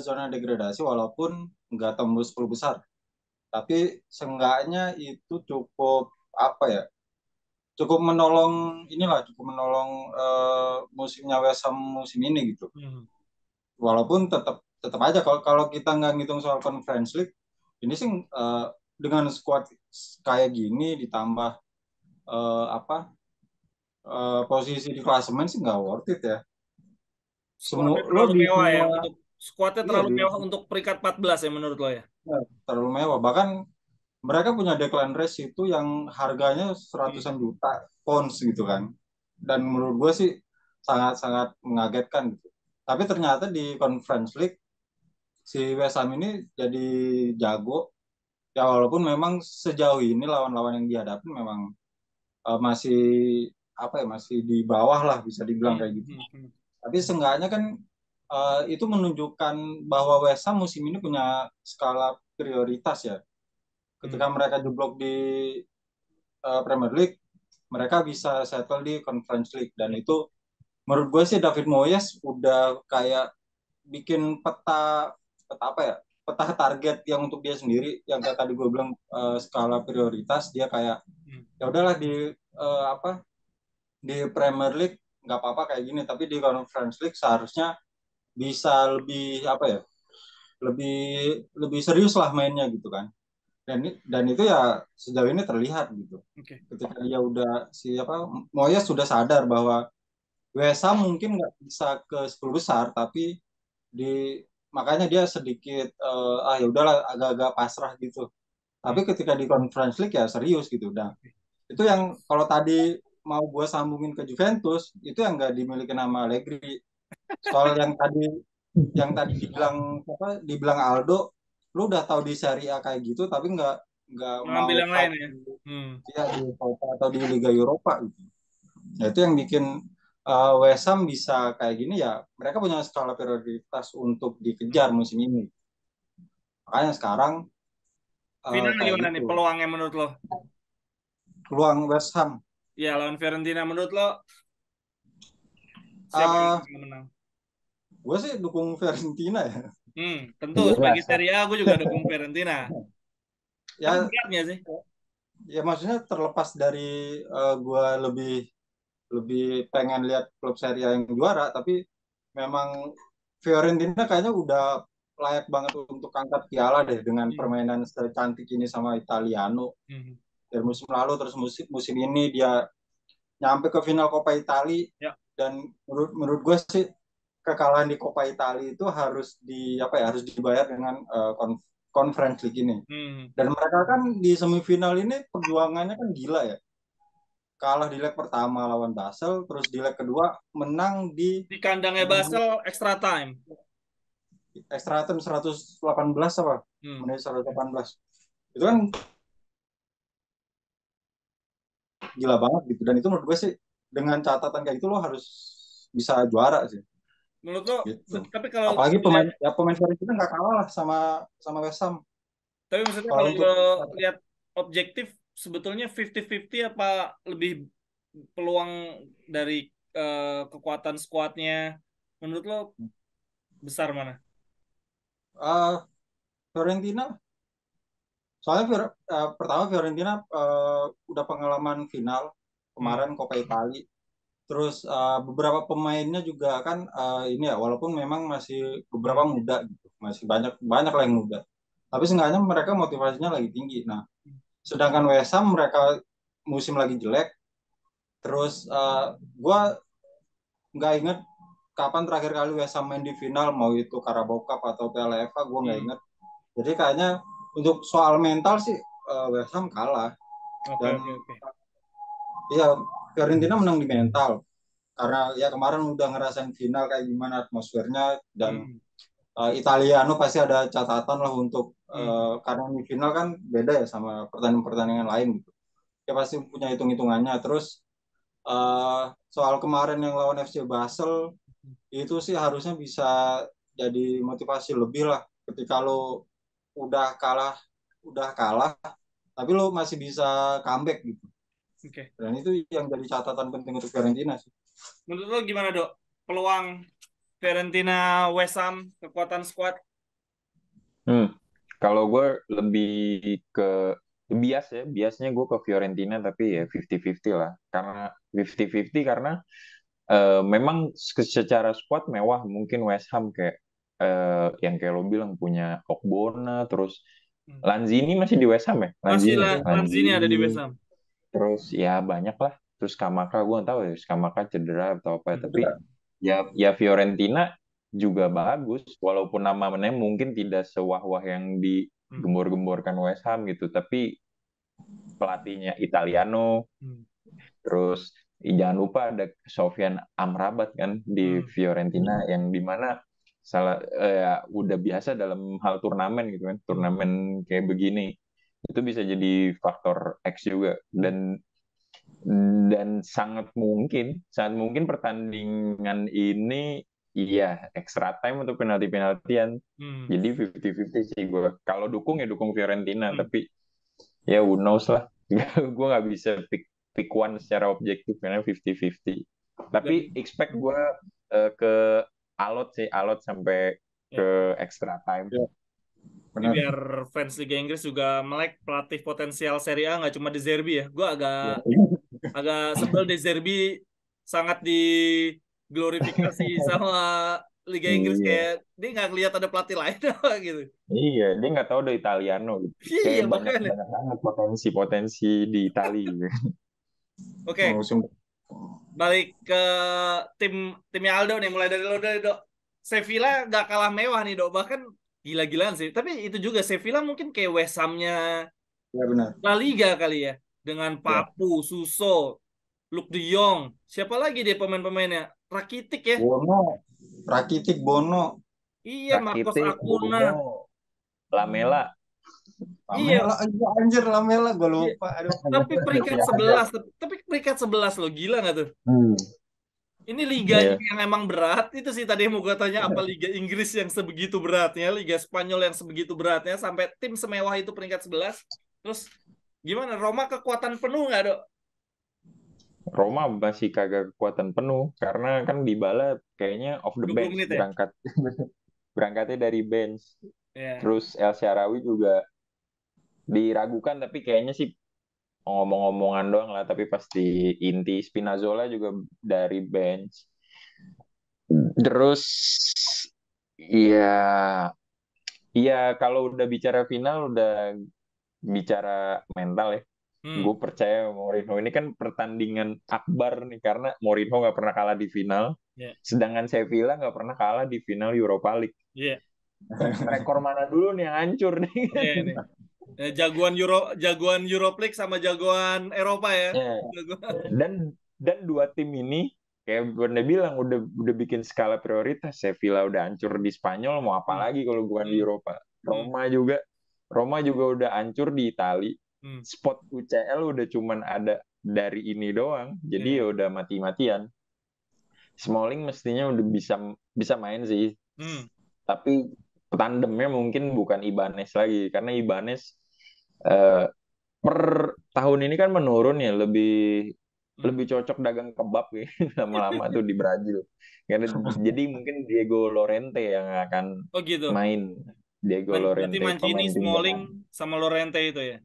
zona degradasi walaupun nggak tembus 10 besar, tapi seenggaknya itu cukup apa ya, cukup menolong inilah, cukup menolong musimnya West Ham musim ini gitu.
Hmm.
Walaupun tetap tetap aja kalau kalau kita nggak ngitung soal Conference League ini sih, dengan squad kayak gini ditambah apa, posisi di klasemen sih nggak worth it ya.
Skuadnya
Lo
terlalu
di
mewah ya
semua,
untuk skuadnya
iya
terlalu
di
mewah untuk peringkat 14 ya menurut lo ya?
ya, terlalu mewah. Bahkan mereka punya Declan Rice itu yang harganya seratusan juta pounds gitu kan. Dan menurut gue sih sangat-sangat mengagetkan gitu. Tapi ternyata di Conference League si West Ham ini jadi jago. Ya walaupun memang sejauh ini lawan-lawan yang dihadapi memang masih apa ya, masih di bawah lah bisa dibilang
Hmm,
kayak gitu.
hmm, hmm.
Tapi seenggaknya kan itu menunjukkan bahwa West Ham musim ini punya skala prioritas ya. Ketika
Hmm.
mereka jeblok di Premier League, mereka bisa settle di Conference League. Dan itu menurut gue sih David Moyes udah kayak bikin peta peta apa ya, peta target yang untuk dia sendiri, yang kayak tadi gue bilang skala prioritas. Dia kayak
Hmm.
ya udahlah di apa, di Premier League nggak apa-apa kayak gini, tapi di Conference League seharusnya bisa lebih apa ya, lebih lebih serius lah mainnya gitu kan. Dan itu ya sejauh ini terlihat gitu.
Oke.
Ketika dia udah siapa, Moyes sudah sadar bahwa West Ham mungkin nggak bisa ke 10 besar, tapi di makanya dia sedikit ya udahlah, agak-agak pasrah gitu.
Hmm.
Tapi ketika di Conference League ya serius gitu udah.
Oke.
Itu yang kalau tadi mau gue sambungin ke Juventus, itu yang nggak dimiliki nama Allegri. Soal yang tadi dibilang Aldo, lu udah tahu di Serie A kayak gitu tapi nggak
Ngambil
mau
yang lain
fight
ya. Hmm.
di Copa atau di Liga Eropa gitu. Nah, itu yang bikin West Ham bisa kayak gini ya. Mereka punya skala prioritas untuk dikejar
Hmm.
musim ini. Makanya sekarang
Final
kayak
gimana nih
gitu.
peluangnya menurut lo?
Peluang West Ham.
Ya lawan Fiorentina menurut lo siapa yang
Uh,
bakal menang?
gue sih dukung Fiorentina ya.
Tentu sebagai
Jelas lah.
Serie A gue juga dukung Fiorentina. Tapi
Ya,
beratnya sih.
ya maksudnya terlepas dari gue lebih lebih pengen lihat klub Serie A yang juara, tapi memang Fiorentina kayaknya udah layak banget untuk angkat piala deh dengan
Hmm.
permainan secantik ini sama Italiano.
Hmm.
Dari musim lalu terus musim ini dia nyampe ke final Coppa Italia.
Ya.
Dan menurut gue sih kekalahan di Coppa Italia itu harus apa ya, harus dibayar dengan Conference League ini.
Hmm.
Dan mereka kan di semifinal ini perjuangannya kan gila ya. Kalah di leg pertama lawan Basel, terus di leg kedua menang di
Di kandangnya Basel extra time.
extra time 118 apa?
Hmm.
Menit 118. Itu kan gila banget gitu. Dan itu menurut gue sih dengan catatan kayak gitu lo harus bisa juara sih
Menurut lo,
gitu.
tapi kalau
Apalagi
lihat,
pemain Fiorentina nggak kalah lah sama sama West Ham.
tapi maksudnya
Kalau
kalau
untuk
lo lihat objektif sebetulnya 50-50 apa lebih peluang dari kekuatan skuadnya menurut lo besar mana?
Fiorentina, soalnya pertama Fiorentina udah pengalaman final
Hmm.
kemarin Coppa Italia. Terus beberapa pemainnya juga kan ini ya, walaupun memang masih
Hmm.
beberapa muda gitu, masih banyak banyak lah yang muda. Tapi seenggaknya mereka motivasinya lagi tinggi. Nah, sedangkan West Ham mereka musim lagi jelek. Terus gue nggak inget kapan terakhir kali West Ham main di final, mau itu Carabao Cup atau Piala FA, gue nggak
Hmm.
inget. Jadi kayaknya untuk soal mental sih West Ham kalah.
Oke,
Dan
oke, oke.
ya Fiorentina menang di mental karena ya kemarin udah ngerasain final kayak gimana atmosfernya. Dan
Hmm.
Italiano pasti ada catatan lah untuk
Hmm.
karena di final kan beda ya sama pertandingan-pertandingan lain gitu. Dia pasti punya hitung-hitungannya. Terus soal kemarin yang lawan FC Basel itu sih harusnya bisa jadi motivasi lebih lah, ketika lo udah kalah udah kalah tapi lo masih bisa comeback gitu.
Oke.
Dan itu yang jadi catatan penting untuk Fiorentina sih.
Menurut lo gimana, Dok? Peluang Fiorentina West Ham kekuatan skuad?
Hmm. Kalau gue lebih ke biasnya gue ke Fiorentina tapi ya 50-50 lah. Karena 50-50 karena memang secara squad mewah mungkin West Ham kayak yang kayak lo bilang punya Okbona, terus
Hmm.
Lanzini masih di West Ham ya?
Masih
Lanzini,
Lanzini ada di
Lanzini,
West Ham.
terus ya banyak lah. Terus Kamaka gue nggak tahu ya, Kamaka cedera atau apa.
Hmm.
Tapi ya Fiorentina juga bagus, walaupun namanya mungkin tidak sewah-wah yang di gembor-gemborkan West Ham gitu, tapi pelatihnya Italiano. Terus jangan lupa ada Sofyan Amrabat kan di Fiorentina yang dimana udah biasa dalam hal turnamen gitu kan, turnamen kayak begini itu bisa jadi faktor X juga. Dan sangat mungkin pertandingan ini iya extra time atau penalti-penaltian. Jadi 50-50 sih gue. Kalau dukung ya dukung Fiorentina, tapi ya who knows lah. Gue nggak bisa pick one secara objektif karena 50-50. Tapi expect gue ke alot sampai ke extra time.
Ya,
Ini
benar.
biar fans Liga Inggris juga melek pelatih potensial Serie A nggak cuma De Zerbi ya. Gue agak sebel De Zerbi sangat diglorifikasi sama Liga Inggris,
Iya,
kayak dia nggak lihat ada pelatih lain apa gitu.
iya, dia nggak tahu ada Italiano gitu.
Iya
Kayak banyak
makanya.
banget potensi-potensi di Itali gitu.
Oke,
Langsung
balik ke timnya Aldo nih, mulai dari lo dari Dok. Sevilla nggak kalah mewah nih Dok, bahkan gila-gilaan sih. Tapi itu juga Sevilla mungkin kayak West Ham-nya
ya benar.
La Liga kali ya, dengan
Ya.
Papu, Suso, Luke De Jong, siapa lagi dia pemain-pemainnya? Rakitic ya.
Rakitic, Bono,
Iya, Marcos
Rakitic,
Acuna.
Bruno, Lamela.
Iya.
Lamela, iya anjir Lamela gue
Iya.
lupa. Aduh.
Tapi peringkat 11, tapi peringkat 11 loh, gila nggak tuh? Ini liga
Iya.
yang emang berat. Itu sih tadi yang mau gue tanya, apa Liga Inggris yang sebegitu beratnya, Liga Spanyol yang sebegitu beratnya, sampai tim semewah itu peringkat 11. Terus gimana? Roma kekuatan penuh nggak, Dok?
Roma masih kagak kekuatan penuh karena kan Dybala kayaknya off the
20
bench
menit ya?
berangkatnya dari bench.
Ya.
Terus El Shaarawy juga diragukan tapi kayaknya sih ngomong-ngomongan doang lah, tapi pasti inti. Spinazzola juga dari bench. Terus iya, iya, kalau udah bicara final udah bicara mental ya. Gue percaya Mourinho ini kan pertandingan akbar nih karena Mourinho nggak pernah kalah di final,
Yeah.
sedangkan Sevilla nggak pernah kalah di final Europa League.
Iya.
Rekor mana dulu nih yang hancur nih?
Iya nih. Jagoan Europe League sama jagoan Eropa ya.
Ya. Dan dua tim ini kayak Bunda bilang udah bikin skala prioritas. Sevilla udah hancur di Spanyol, mau apa lagi kalau bukan di Eropa. Roma juga udah hancur di Itali. Spot UCL udah cuman ada dari ini doang. Jadi ya udah mati-matian. Smalling mestinya udah bisa main sih. Tapi tandemnya mungkin bukan Ibanez lagi karena Ibanez per tahun ini kan menurun ya, lebih cocok dagang kebab ya lama-lama tuh di Brazil. Jadi mungkin Diego Llorente yang akan
gitu.
main. Diego
Berarti
Llorente
Mancini,
pemain
Smalling,
pinjaman.
sama Llorente itu ya?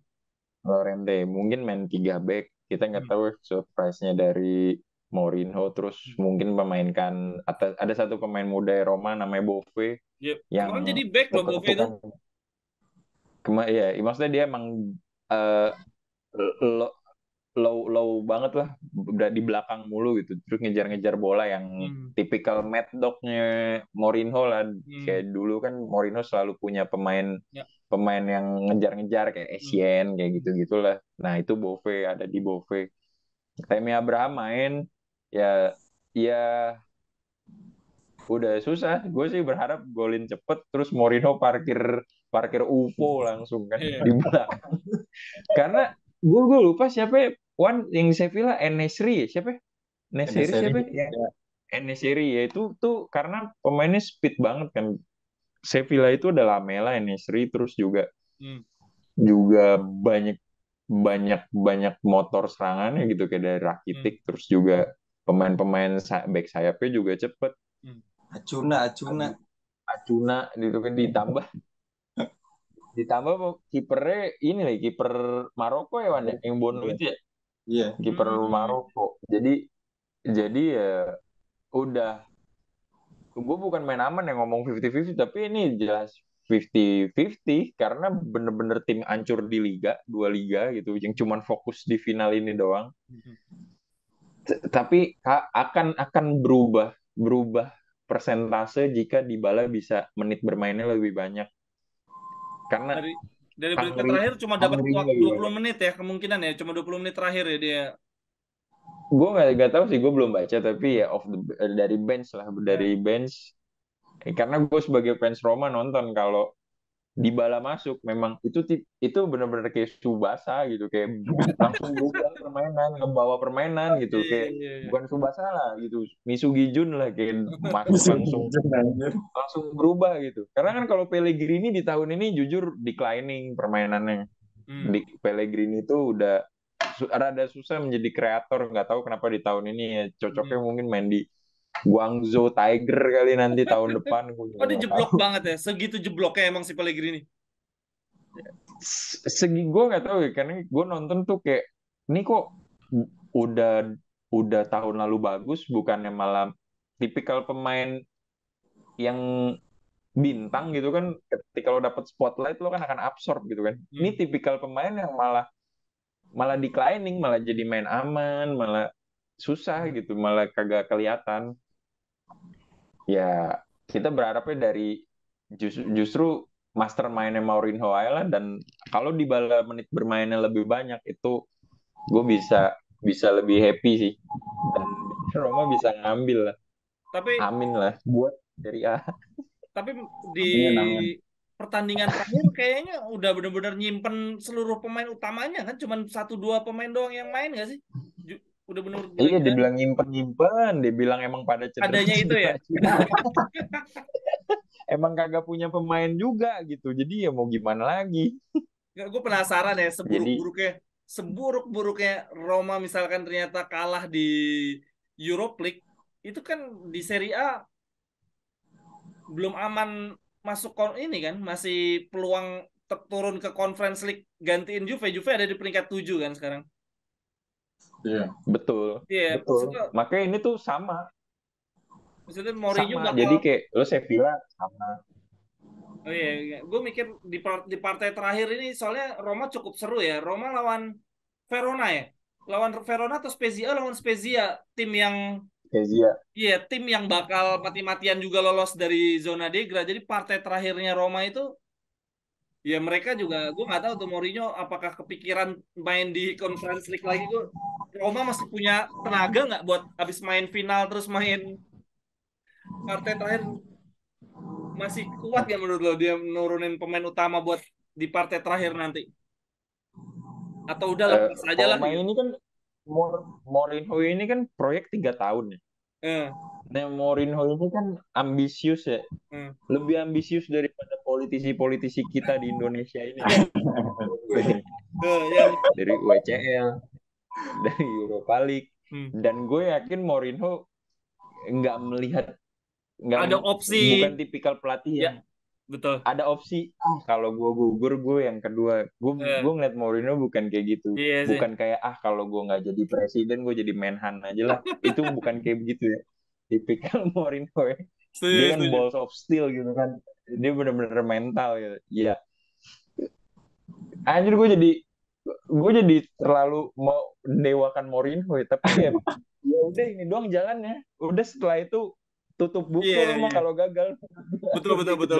Llorente mungkin main 3 back. Kita nggak tahu surprise-nya dari Mourinho. Terus mungkin memainkan ada satu pemain muda Roma namanya Bove
Yep.
yang
Kemarin jadi back loh Bove itu.
Ya, maksudnya dia emang low banget lah, udah di belakang mulu gitu, terus ngejar-ngejar bola yang tipikal mad dog-nya Mourinho lah. Kayak dulu kan Mourinho selalu punya pemain yang ngejar-ngejar kayak Essien kayak gitu-gitulah. Nah itu Bove, ada di Bove. Tammy Abraham main ya udah susah. Gue sih berharap golin cepet terus Mourinho parkir UFO langsung kan di belakang. Karena gue lupa siapa ya, yang Sevilla, En-Nesyri ya? Siapa ya? Siapa ya? En-Nesyri ya, itu tuh karena pemainnya speed banget kan. Sevilla itu ada Lamela, En-Nesyri, terus juga banyak banyak motor serangannya gitu kayak dari Rakitic, terus juga pemain-pemain back sayapnya juga cepet.
Acuna
gitu kan, ditambah kipernya ini lagi, kiper Maroko ya Wan, yang Bono itu ya.
Iya.
Kiper Maroko. Jadi ya udah, gue bukan main aman yang ngomong 50-50, tapi ini jelas 50-50 karena bener-bener tim hancur di dua liga gitu, yang cuman fokus di final ini doang. Tapi akan berubah persentase jika Dybala bisa menit bermainnya lebih banyak. Karena
Dari berita
hungry,
terakhir cuma dapat
hungry
waktu
lagi.
20 menit ya, kemungkinan ya, cuma 20 menit terakhir ya dia.
Gue nggak tahu sih, gue belum baca, tapi ya dari bench lah, dari bench. Karena gue sebagai fans Roma nonton kalau Dybala masuk, memang itu benar-benar kayak Tsubasa gitu, kayak langsung berubah permainan, ngebawa permainan gitu,
Iya,
kayak
iya, iya.
bukan Tsubasa lah gitu, Misugi Jun lah, kayak masuk
Bisa
langsung
anjir.
langsung berubah gitu. Karena kan kalau Pellegrini di tahun ini jujur declining permainannya.
Hmm.
Di Pellegrini itu udah rada susah menjadi kreator, nggak tahu kenapa di tahun ini ya, cocoknya mungkin main di Guangzhou Tiger kali nanti tahun depan, gue juga
Oh, dia
nggak
jeblok
tahu.
banget ya, segitu jebloknya emang si Pellegrini.
Segi gue nggak tahu ya, karena gue nonton tuh kayak ini kok udah udah tahun lalu bagus, bukannya malah tipikal pemain yang bintang gitu kan, ketika lo dapet spotlight lo kan akan absorb gitu kan. Ini tipikal pemain yang malah malah declining, malah jadi main aman, malah susah gitu, malah kagak kelihatan. Ya kita berharapnya dari justru mastermindnya Mourinho aja lah, dan kalau di bala menit bermainnya lebih banyak itu gue bisa bisa lebih happy sih, dan Roma bisa ngambil lah,
Tapi
amin lah buat Serie A.
tapi di
Amin, amin.
pertandingan terakhir kayaknya udah benar-benar nyimpen seluruh pemain utamanya kan, cuman satu dua pemain doang yang main nggak sih? Udah benar
Iya,
gila-gila
dibilang nyimpen, dibilang emang pada
adanya itu ya.
cedera emang kagak punya pemain juga gitu, jadi ya mau gimana lagi.
Nggak, gue penasaran ya,
Jadi
seburuk-buruknya Roma misalkan ternyata kalah di Europa League, itu kan di Serie A belum aman masuk ini kan, masih peluang turun ke Conference League gantiin Juve. Juve ada di peringkat 7 kan sekarang.
Iya.
betul,
Iya,
betul.
maksudnya,
Makanya ini tuh sama,
Mourinho bakal.
Jadi kayak lo Sevilla sama.
Oh iya, iya. Gue mikir di partai terakhir ini soalnya Roma cukup seru ya. Roma lawan Verona ya. Lawan Verona atau Spezia, lawan Spezia, tim yang
Kezia.
iya, tim yang bakal mati-matian juga lolos dari zona degra. Jadi partai terakhirnya Roma itu ya mereka juga, gue nggak tahu tuh Mourinho apakah kepikiran main di Conference League lagi. Roma masih punya tenaga nggak buat habis main final terus main partai terakhir, masih kuat ya menurut lo dia nurunin pemain utama buat di partai terakhir nanti? Atau udah lepas aja
Kalau
lah
main
gitu.
ini kan Mourinho ini kan proyek 3 tahun ya.
Eh,
Nah, Mourinho ini kan ambisius ya,
eh.
lebih ambisius daripada politisi-politisi kita di Indonesia ini.
Yang
Dari UCL, dari Europa League,
hmm.
dan gue yakin Mourinho nggak melihat,
Ada
nggak,
opsi
bukan tipikal pelatih
ya,
yang
betul.
ada opsi kalau gue gugur gue yang kedua. Gue ngeliat Mourinho bukan kayak gitu,
Iya sih.
bukan kayak kalau gue nggak jadi presiden gue jadi menhan aja lah, itu bukan kayak begitu ya, tipikal Mourinho ya. Dia
Setuju,
kan
setuju.
balls of steel gitu kan, dia bener-bener mental gitu ya. Anjir, gue jadi terlalu mau dewakan Mourinho ya, tapi ya udah ini doang jalannya, udah setelah itu tutup buku
Iya,
lo mah
iya.
kalau gagal.
Betul, betul, betul.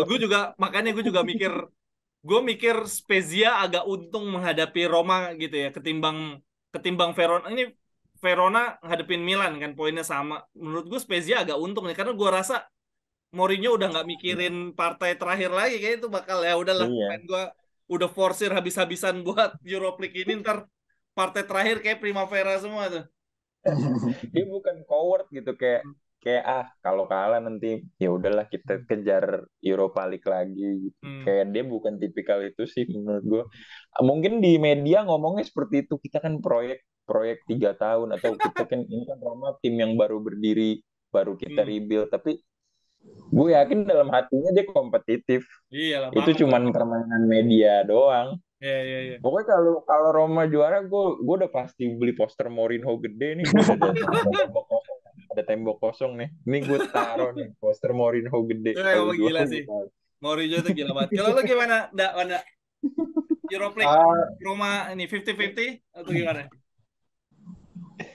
Makanya gue juga mikir Spezia agak untung menghadapi Roma gitu ya, ketimbang ketimbang Verona. Ini Verona ngadepin Milan kan poinnya sama. Menurut gue Spezia agak untung nih, karena gue rasa Mourinho udah nggak mikirin partai terakhir lagi, kayak itu bakal ya udahlah, main
Iya,
gue udah forsir habis-habisan buat Europa League ini, ntar partai terakhir kayak Primavera semua tuh.
dia bukan coward gitu, kayak kayak kalau kalah nanti ya udahlah kita kejar Europa League lagi gitu.
Hmm.
Kayak dia bukan tipikal itu sih menurut gue. Mungkin di media ngomongnya seperti itu, kita kan proyek proyek 3 tahun, atau kita kan ini kan Roma tim yang baru berdiri, baru kita
Hmm.
rebuild, tapi gue yakin dalam hatinya dia kompetitif.
Iyalah,
Itu
banget lah.
cuman permainan media doang.
Iya, iya, iya.
Pokoknya kalau kalau Roma juara, gue udah pasti beli poster Mourinho gede nih. Gue udah ada tembok kosong nih. Ini gue taruh nih poster Mourinho gede.
Itu
Kalau
emang gila
juara
sih.
gue taruh.
Mourinho itu gila banget. Kalau lu gimana? Wanda? Europa League
Ah,
Roma ini 50-50 atau gimana?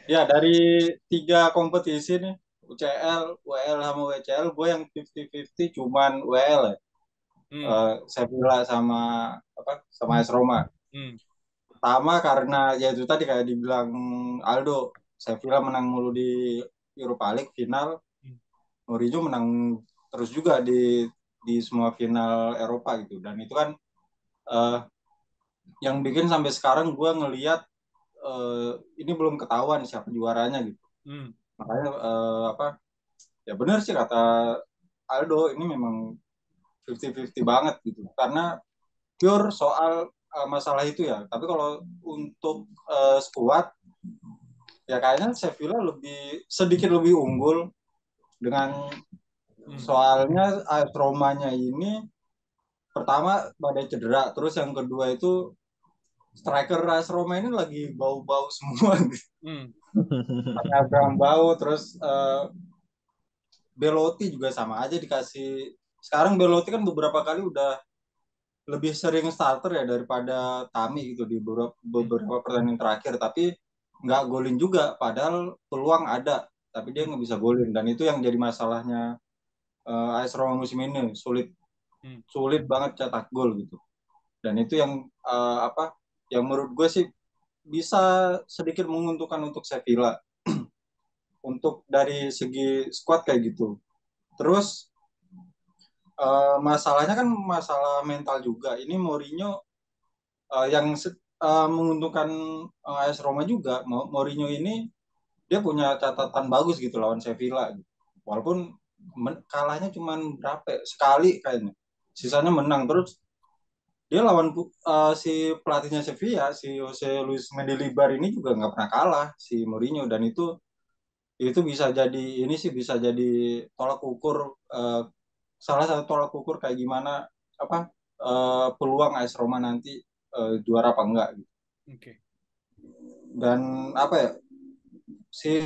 ya dari 3 kompetisi nih, UCL, WL sama WCL, gue yang 50-50 cuman WL ya.
Hmm.
Sevilla sama sama AS Roma.
Hmm.
Pertama karena ya itu tadi kayak dibilang Aldo, Sevilla menang mulu di Europa League final, Mourinho menang terus juga di semua final Eropa gitu. Dan itu kan eh, yang bikin sampai sekarang gue ngelihat ini belum ketahuan siapa juaranya gitu. Makanya ya benar sih kata Aldo, ini memang 50-50 banget gitu. Karena pure soal masalah itu ya. Tapi kalau untuk skuad ya kayaknya Sevilla sedikit lebih unggul dengan soalnya AS Romanya ini pertama badai cedera, terus yang kedua itu striker AS Roma ini lagi bau-bau semua gitu. Agak bau, terus Belotti juga sama aja dikasih. Sekarang Belotti kan beberapa kali udah lebih sering starter ya daripada Tami gitu di beberapa pertandingan terakhir, tapi nggak golin juga padahal peluang ada tapi dia nggak bisa golin, dan itu yang jadi masalahnya AS Roma musim ini, sulit banget cetak gol gitu. Dan itu yang yang menurut gue sih bisa sedikit menguntungkan untuk Sevilla untuk dari segi squad kayak gitu. Terus masalahnya kan masalah mental juga. Ini Mourinho yang menguntungkan AS Roma juga. Mourinho ini dia punya catatan bagus gitu lawan Sevilla. Walaupun kalahnya cuma berapa ya? Sekali kayaknya. Sisanya menang. Terus dia lawan si pelatihnya Sevilla, si Jose Luis Mendilibar ini juga nggak pernah kalah si Mourinho, dan itu bisa jadi tolak ukur, salah satu tolak ukur kayak gimana peluang AS Roma nanti juara apa enggak gitu. Dan si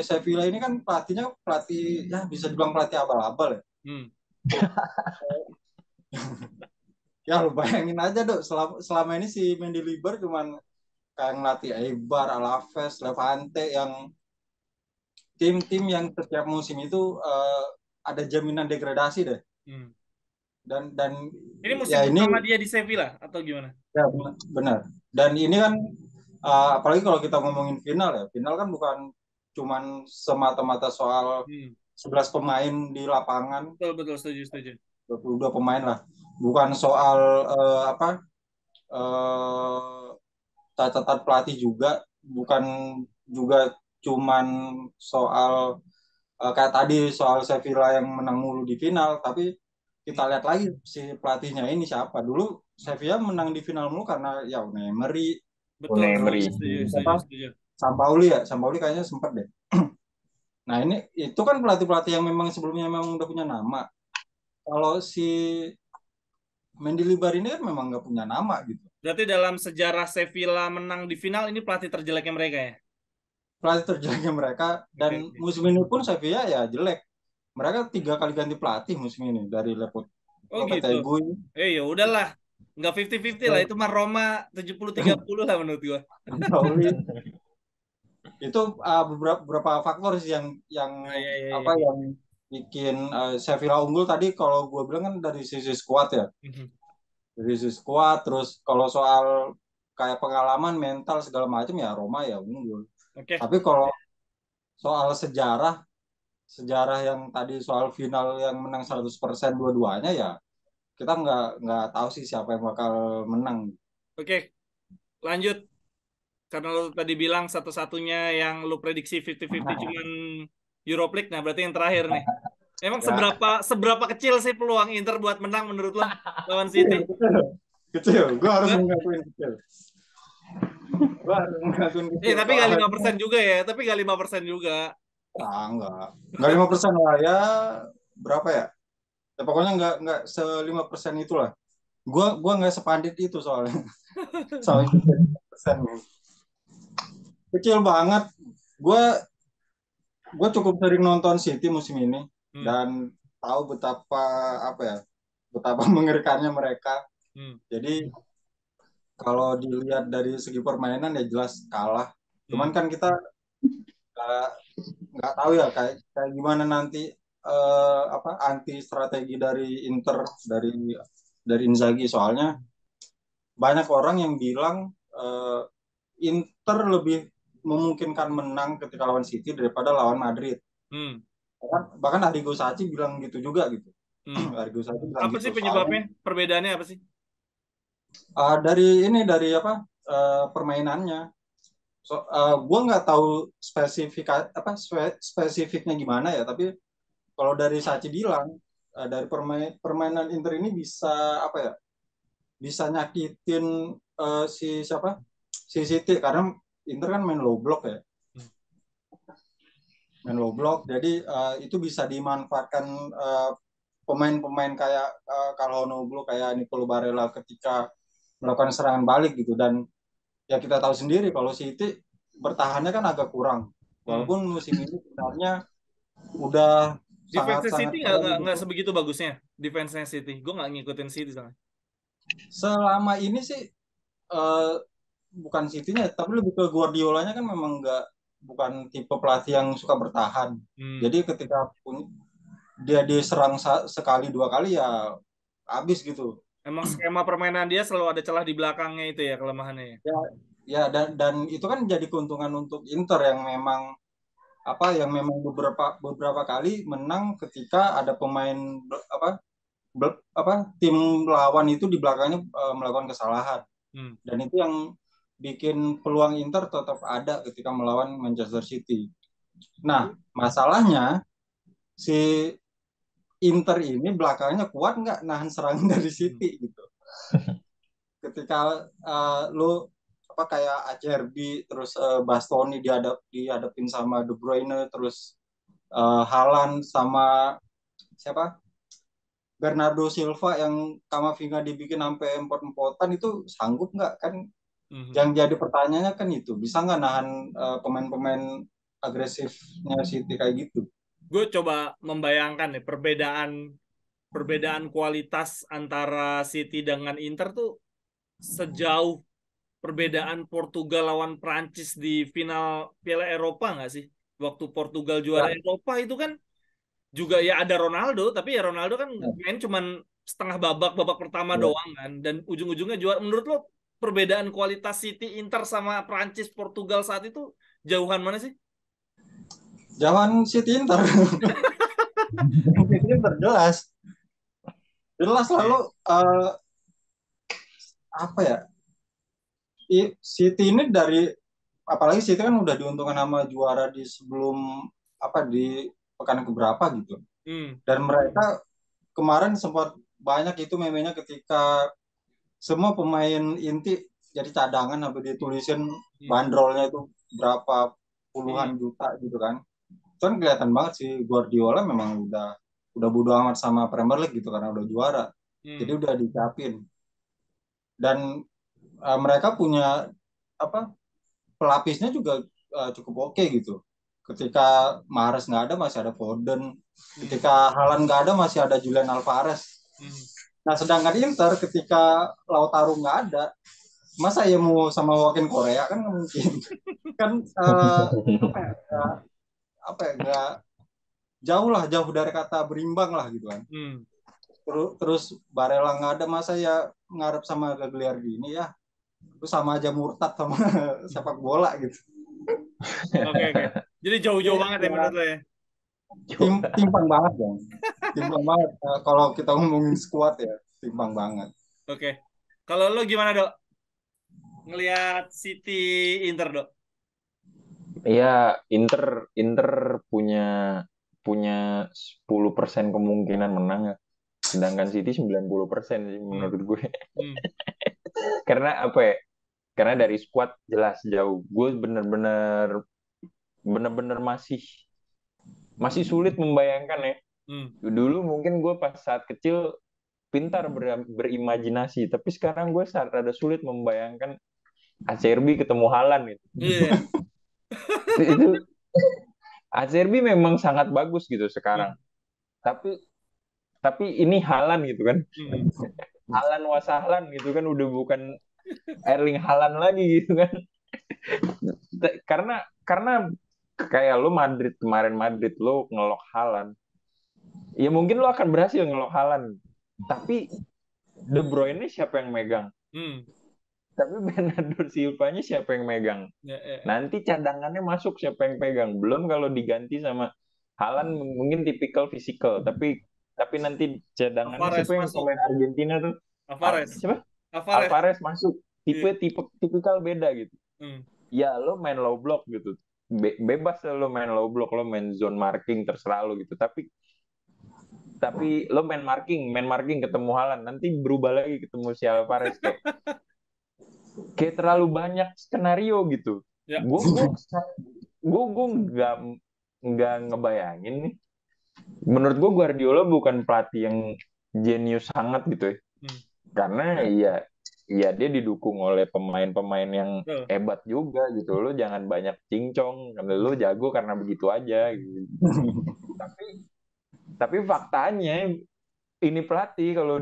Sevilla ini kan pelatihnya pelatih ya bisa dibilang pelatih abal-abal ya. Ya lu bayangin aja dok, selama ini si Mendilibar cuman kayak ngelatih Eibar, Alaves, Levante, yang tim-tim yang setiap musim itu ada jaminan degradasi deh. Dan
ini musim
ya
pertama dia di Sevilla atau gimana?
Ya benar. Dan ini kan apalagi kalau kita ngomongin final ya, final kan bukan cuman semata-mata soal 11 pemain di lapangan.
Betul, setuju.
22 pemain lah. Bukan soal catatan pelatih juga, bukan juga cuman soal kayak tadi soal Sevilla yang menang mulu di final, tapi kita lihat lagi si pelatihnya ini siapa. Dulu Sevilla menang di final mulu karena ya Unai Emery,
betul,
setuju. Sampaoli kayaknya sempat deh. Nah ini itu kan pelatih-pelatih yang memang sebelumnya memang udah punya nama. Kalau si Mendilibar ini kan memang nggak punya nama gitu.
Berarti dalam sejarah Sevilla menang di final ini pelatih terjeleknya mereka ya?
Pelatih terjeleknya mereka, dan musim ini pun Sevilla ya jelek. Mereka 3 kali ganti pelatih musim ini dari
gitu. Ya udahlah. Nggak 50-50 lah, itu mah Roma 70-30 lah menurut gua.
Itu beberapa faktor sih yang yang bikin Sevilla unggul tadi. Kalau gue bilang kan dari sisi squad ya. Dari sisi squad, terus kalau soal kayak pengalaman, mental segala macam ya Roma ya unggul. Tapi kalau soal sejarah yang tadi soal final yang menang 100% dua-duanya ya kita nggak tahu sih siapa yang bakal menang.
Lanjut. Karena lu tadi bilang satu-satunya yang lu prediksi 50-50 cuman Europa League, nah berarti yang terakhir nih. Emang seberapa kecil sih peluang Inter buat menang menurut lo lawan City?
Kecil. Gue harus mengakuin kecil.
Tapi nggak 5% juga ya. Tapi nggak 5% juga.
Enggak 5% lah ya. Berapa ya? Ya pokoknya nggak se-5% itulah. Gua nggak sepandit itu soalnya. Soalnya persen. Kecil banget. Gue cukup sering nonton City musim ini dan tahu betapa mengerikannya mereka. Jadi kalau dilihat dari segi permainan ya jelas kalah. Cuman kan kita nggak tahu ya kayak gimana nanti anti strategi dari Inter, dari Inzaghi, soalnya banyak orang yang bilang Inter lebih memungkinkan menang ketika lawan City daripada lawan Madrid.
Hmm.
Bahkan Arrigo Sacchi bilang gitu juga gitu.
Hmm.
Arrigo Sacchi bilang
Apa sih
gitu.
penyebabnya?
Soalnya
Perbedaannya apa sih?
dari apa permainannya. Gue nggak tahu spesifiknya gimana ya, tapi kalau dari Sachi bilang dari permainan Inter ini bisa apa ya, bisa nyakitin si siapa, si City, karena Inter kan main low block ya, main low block, jadi itu bisa dimanfaatkan pemain-pemain kayak Calhanoglu, kayak Nicolo Barella ketika melakukan serangan balik gitu. Dan ya kita tahu sendiri kalau City bertahannya kan agak kurang,
Hmm.
walaupun musim ini sebenarnya udah
Defense
sangat-sangat
City
keren
nggak
gitu.
sebegitu bagusnya. Defense City, gue nggak ngikutin City soalnya.
Selama ini sih eh, bukan City-nya, tapi lebih ke Guardiolanya kan memang nggak, bukan tipe pelatih yang suka bertahan.
Hmm.
Jadi ketika dia diserang sekali dua kali ya habis gitu.
Emang skema permainan dia selalu ada celah di belakangnya itu ya kelemahannya ya.
Ya, ya, dan itu kan jadi keuntungan untuk Inter yang memang apa, yang memang beberapa beberapa kali menang ketika ada pemain tim lawan itu di belakangnya melakukan kesalahan.
Hmm.
Dan itu yang bikin peluang Inter tetap ada ketika melawan Manchester City. Nah, masalahnya si Inter ini belakangnya kuat nggak nahan serangan dari
Hmm.
City gitu. Ketika lu apa kayak Acerbi, terus Bastoni dihadapin sama De Bruyne, terus Haaland sama siapa, Bernardo Silva yang Kamavinga dibikin sampai empot-empotan, itu sanggup nggak kan?
Hmm.
Yang jadi pertanyaannya kan itu, bisa nggak nahan pemain-pemain agresifnya City kayak gitu.
Gue coba membayangkan nih perbedaan kualitas antara City dengan Inter tuh sejauh perbedaan Portugal lawan Prancis di final Piala Eropa nggak sih? Waktu Portugal juara
Ya,
Eropa itu kan juga ya ada Ronaldo, tapi ya Ronaldo kan main cuman setengah babak, babak pertama
ya.
doang kan, dan ujung-ujungnya juara. Menurut lo perbedaan kualitas City Inter sama Prancis Portugal saat itu jauhan mana sih?
Jangan City Inter. City Inter jelas. Jelas lalu apa ya? City ini dari, apalagi City kan udah diuntungkan sama juara di sebelum apa, di pekan keberapa gitu.
Hmm.
Dan mereka kemarin sempat banyak itu memenya ketika semua pemain inti jadi cadangan, sampai ditulisin
Hmm.
bandrolnya itu berapa
Hmm.
puluhan juta gitu kan. Itu kan kelihatan banget sih Guardiola memang udah bodo amat sama Premier League gitu karena udah juara. Jadi
Hmm.
udah dicapin. Dan mereka punya apa, pelapisnya juga cukup oke gitu. Ketika Mahrez nggak ada masih ada Foden.
Hmm.
Ketika Haaland nggak ada masih ada Julian Alvarez.
Hmm.
Nah, sedangkan Inter ketika Lautaro nggak ada, masa ya mau sama Joaquin Korea kan nggak mungkin. Kan apa ya, apa ya, nggak jauh lah, jauh dari kata berimbang lah gitu kan.
Hmm.
Terus Barella nggak ada, masa ya ngarep sama Gagliardini ya, itu sama aja murtad sama sepak bola gitu.
Oke, oke. Jadi jauh-jauh
Jadi
banget ya
ya,
menurut lo ya.
timpang banget ya, timpang banget. Kalau kita ngomongin skuad ya timpang banget.
Oke. Kalau lo gimana, Dok? Ngelihat City Inter, Dok?
Iya, Inter Inter punya punya 10% kemungkinan menang ya. Sedangkan City 90% sih
Hmm.
menurut gue.
Hmm.
Karena apa ya? Karena dari squad jelas jauh. Gue bener-bener masih sulit membayangkan ya.
Hmm.
Dulu mungkin gue pas saat kecil pintar berimajinasi, tapi sekarang gue saat rada sulit membayangkan Acerbi ketemu Haaland gitu.
Iya.
Itu Acerbi memang sangat bagus gitu sekarang.
Hmm.
Tapi ini Haaland gitu kan.
Hmm.
Haaland wasahlan gitu kan, udah bukan Erling Haaland lagi gitu kan. Karena kayak lo Madrid kemarin, Madrid lo ngelok Haaland. Ya mungkin lo akan berhasil ngelok Haaland. Tapi De Bruyne siapa yang megang?
Hmm.
Tapi Bernardo Silva-nya siapa yang megang? Nanti cadangannya masuk siapa yang pegang? Belum kalau diganti sama Haaland mungkin tipikal fisikal, tapi nanti cadangannya
Alvarez
siapa yang
masuk.
pemain Argentina tuh?
Alvarez.
Siapa?
Alvarez.
Alvarez masuk.
Iya.
Tipe tipikal beda gitu.
Hmm.
Ya lo main low block gitu. Bebas lo main low block, lo main zone marking terserah lo gitu. Tapi lo main marking ketemu Haaland, nanti berubah lagi ketemu si Alvarez kayak terlalu banyak skenario gitu.
Ya.
Gue nggak ngebayangin nih. Menurut gue Guardiola bukan pelatih yang jenius sangat gitu ya. Karena ya dia didukung oleh pemain-pemain yang hebat juga gitu. Lo jangan banyak cincong, karena lo jago karena begitu aja. Gitu. Tapi faktanya ini pelatih kalau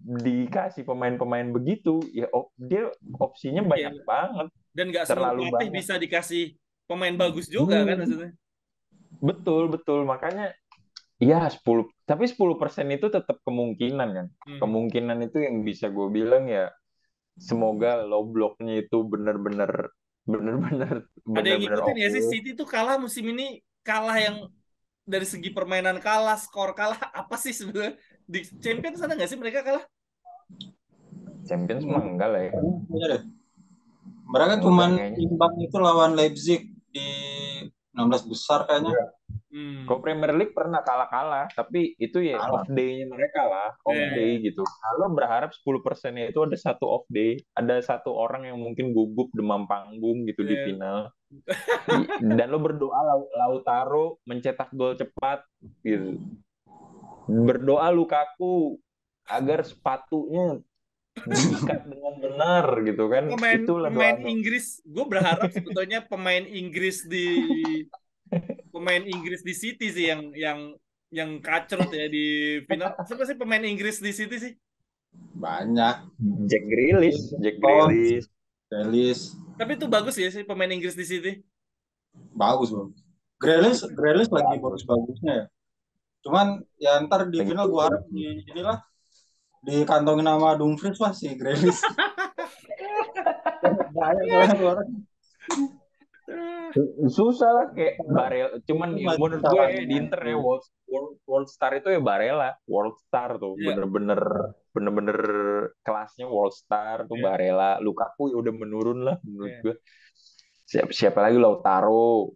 dikasih pemain-pemain begitu, ya dia opsinya banyak banget.
Dan nggak semua pelatih bisa dikasih pemain bagus juga kan maksudnya.
Betul. Makanya ya 10% itu tetap kemungkinan kan. Kemungkinan itu yang bisa gue bilang ya semoga low blocknya itu benar-benar
Ada yang ngikutin ya sih,
oke.
City tuh kalah musim ini, kalah yang dari segi permainan kalah, skor kalah, apa sih sebenarnya? Di Champions ada nggak sih mereka kalah?
Champions mah enggak lah ya.
Mereka cuma imbang itu lawan Leipzig di 16 besar kayaknya.
Kalau Premier League pernah kalah-kalah, tapi itu ya off day-nya mereka lah, off day gitu. Kalau berharap 10%-nya itu ada satu off day, ada satu orang yang mungkin gugup demam panggung gitu di final. Dan lo berdoa Lautaro mencetak gol cepat gitu. Berdoa Lukaku agar sepatunya diikat dengan benar gitu kan.
Pemain Inggris, gue berharap sebetulnya pemain Inggris di City sih yang kacrut ya di final. Siapa sih pemain Inggris di City sih?
Banyak.
Jack Grealish.
Tapi itu bagus ya sih pemain Inggris di City.
Bagus. Grealish lagi bagus-bagusnya ya. Cuman ya ntar di final gue harap inilah dikantongin nama Dumfries lah si Grealish.
Susah lah kayak Barella. Cuman menurut gue di Inter ya World Star itu ya Barella. World Star tuh bener-bener kelasnya World Star tuh Barella. Lukaku ya udah menurun lah menurut gue. Siapa lagi Lautaro.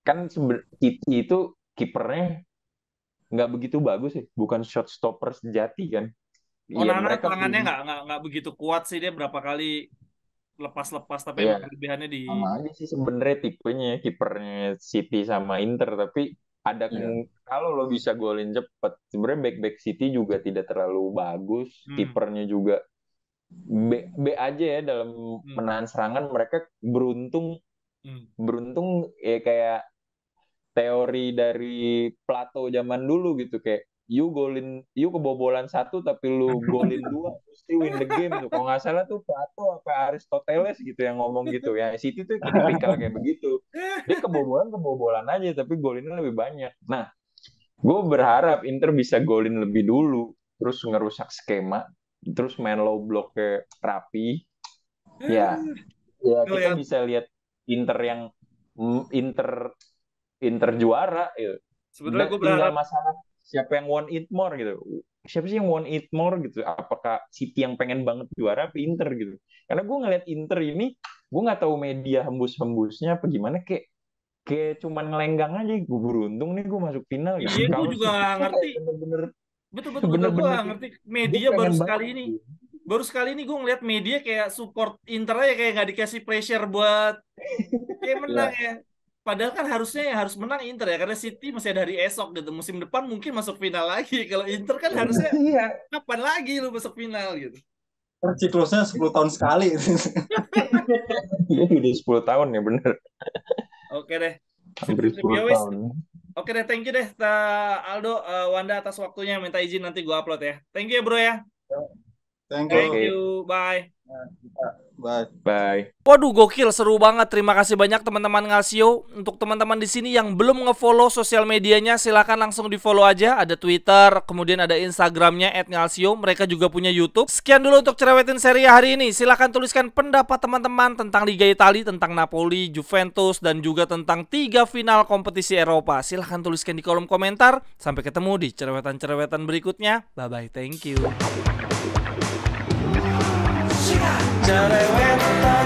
Kan City itu kipernya nggak begitu bagus ya, bukan shot stopper sejati kan.
Onana tangannya nggak begitu kuat sih, dia berapa kali lepas tapi emang kelebihannya di
sama aja sih sebenarnya tipenya kipernya City sama Inter, tapi ada kalau lo bisa golin cepet. Sebenarnya back City juga tidak terlalu bagus, kipernya juga B aja ya dalam menahan serangan. Mereka beruntung ya kayak teori dari Plato zaman dulu gitu, kayak you kebobolan 1 tapi lu golin 2 pasti win the game tuh. Kalau nggak salah tuh Plato apa Aristoteles gitu yang ngomong gitu ya. City tuh tipikal kayak begitu, dia kebobolan aja tapi golinnya lebih banyak. Nah, gue berharap Inter bisa golin lebih dulu, terus ngerusak skema, terus main low block ke rapi. Ya kita bisa lihat Inter juara gitu.
Sebenarnya gue
tinggal masalah siapa yang want it more gitu. Siapa sih yang want it more gitu? Apakah City yang pengen banget juara apa Inter gitu? Karena gue ngeliat Inter ini, gue nggak tahu media hembus-hembusnya apa gimana, kayak cuman ngelenggang aja. Gue beruntung nih gue masuk final gitu.
Iya, gue juga nggak ngerti. Betul, gue nggak ngerti. Media baru sekali ini gue ngeliat media kayak support Inter aja, kayak nggak dikasih pressure buat kayak menang ya. Padahal kan harusnya harus menang Inter ya, karena City masih ada hari esok gitu. Musim depan mungkin masuk final lagi. Kalau Inter kan harusnya kapan lagi lu masuk final gitu.
Siklusnya 10 tahun sekali.
Iya, udah 10 tahun ya bener.
Oke deh.
Hampir 10 tahun.
Oke deh, thank you deh Aldo, Wanda atas waktunya. Minta izin nanti gue upload ya. Thank you bro ya.
Thank
you. Bye.
Bye.
Bye.
Waduh, gokil, seru banget. Terima kasih banyak teman-teman Ngalsio. Untuk teman-teman di sini yang belum nge-follow sosial medianya, silakan langsung di-follow aja. Ada Twitter, kemudian ada Instagramnya @Ngalsio. Mereka juga punya YouTube. Sekian dulu untuk Cerewetin Serie A hari ini. Silakan tuliskan pendapat teman-teman tentang Liga Italia, tentang Napoli, Juventus, dan juga tentang 3 final kompetisi Eropa. Silakan tuliskan di kolom komentar. Sampai ketemu di cerewetan-cerewetan berikutnya. Bye-bye, thank you. Cerewetan,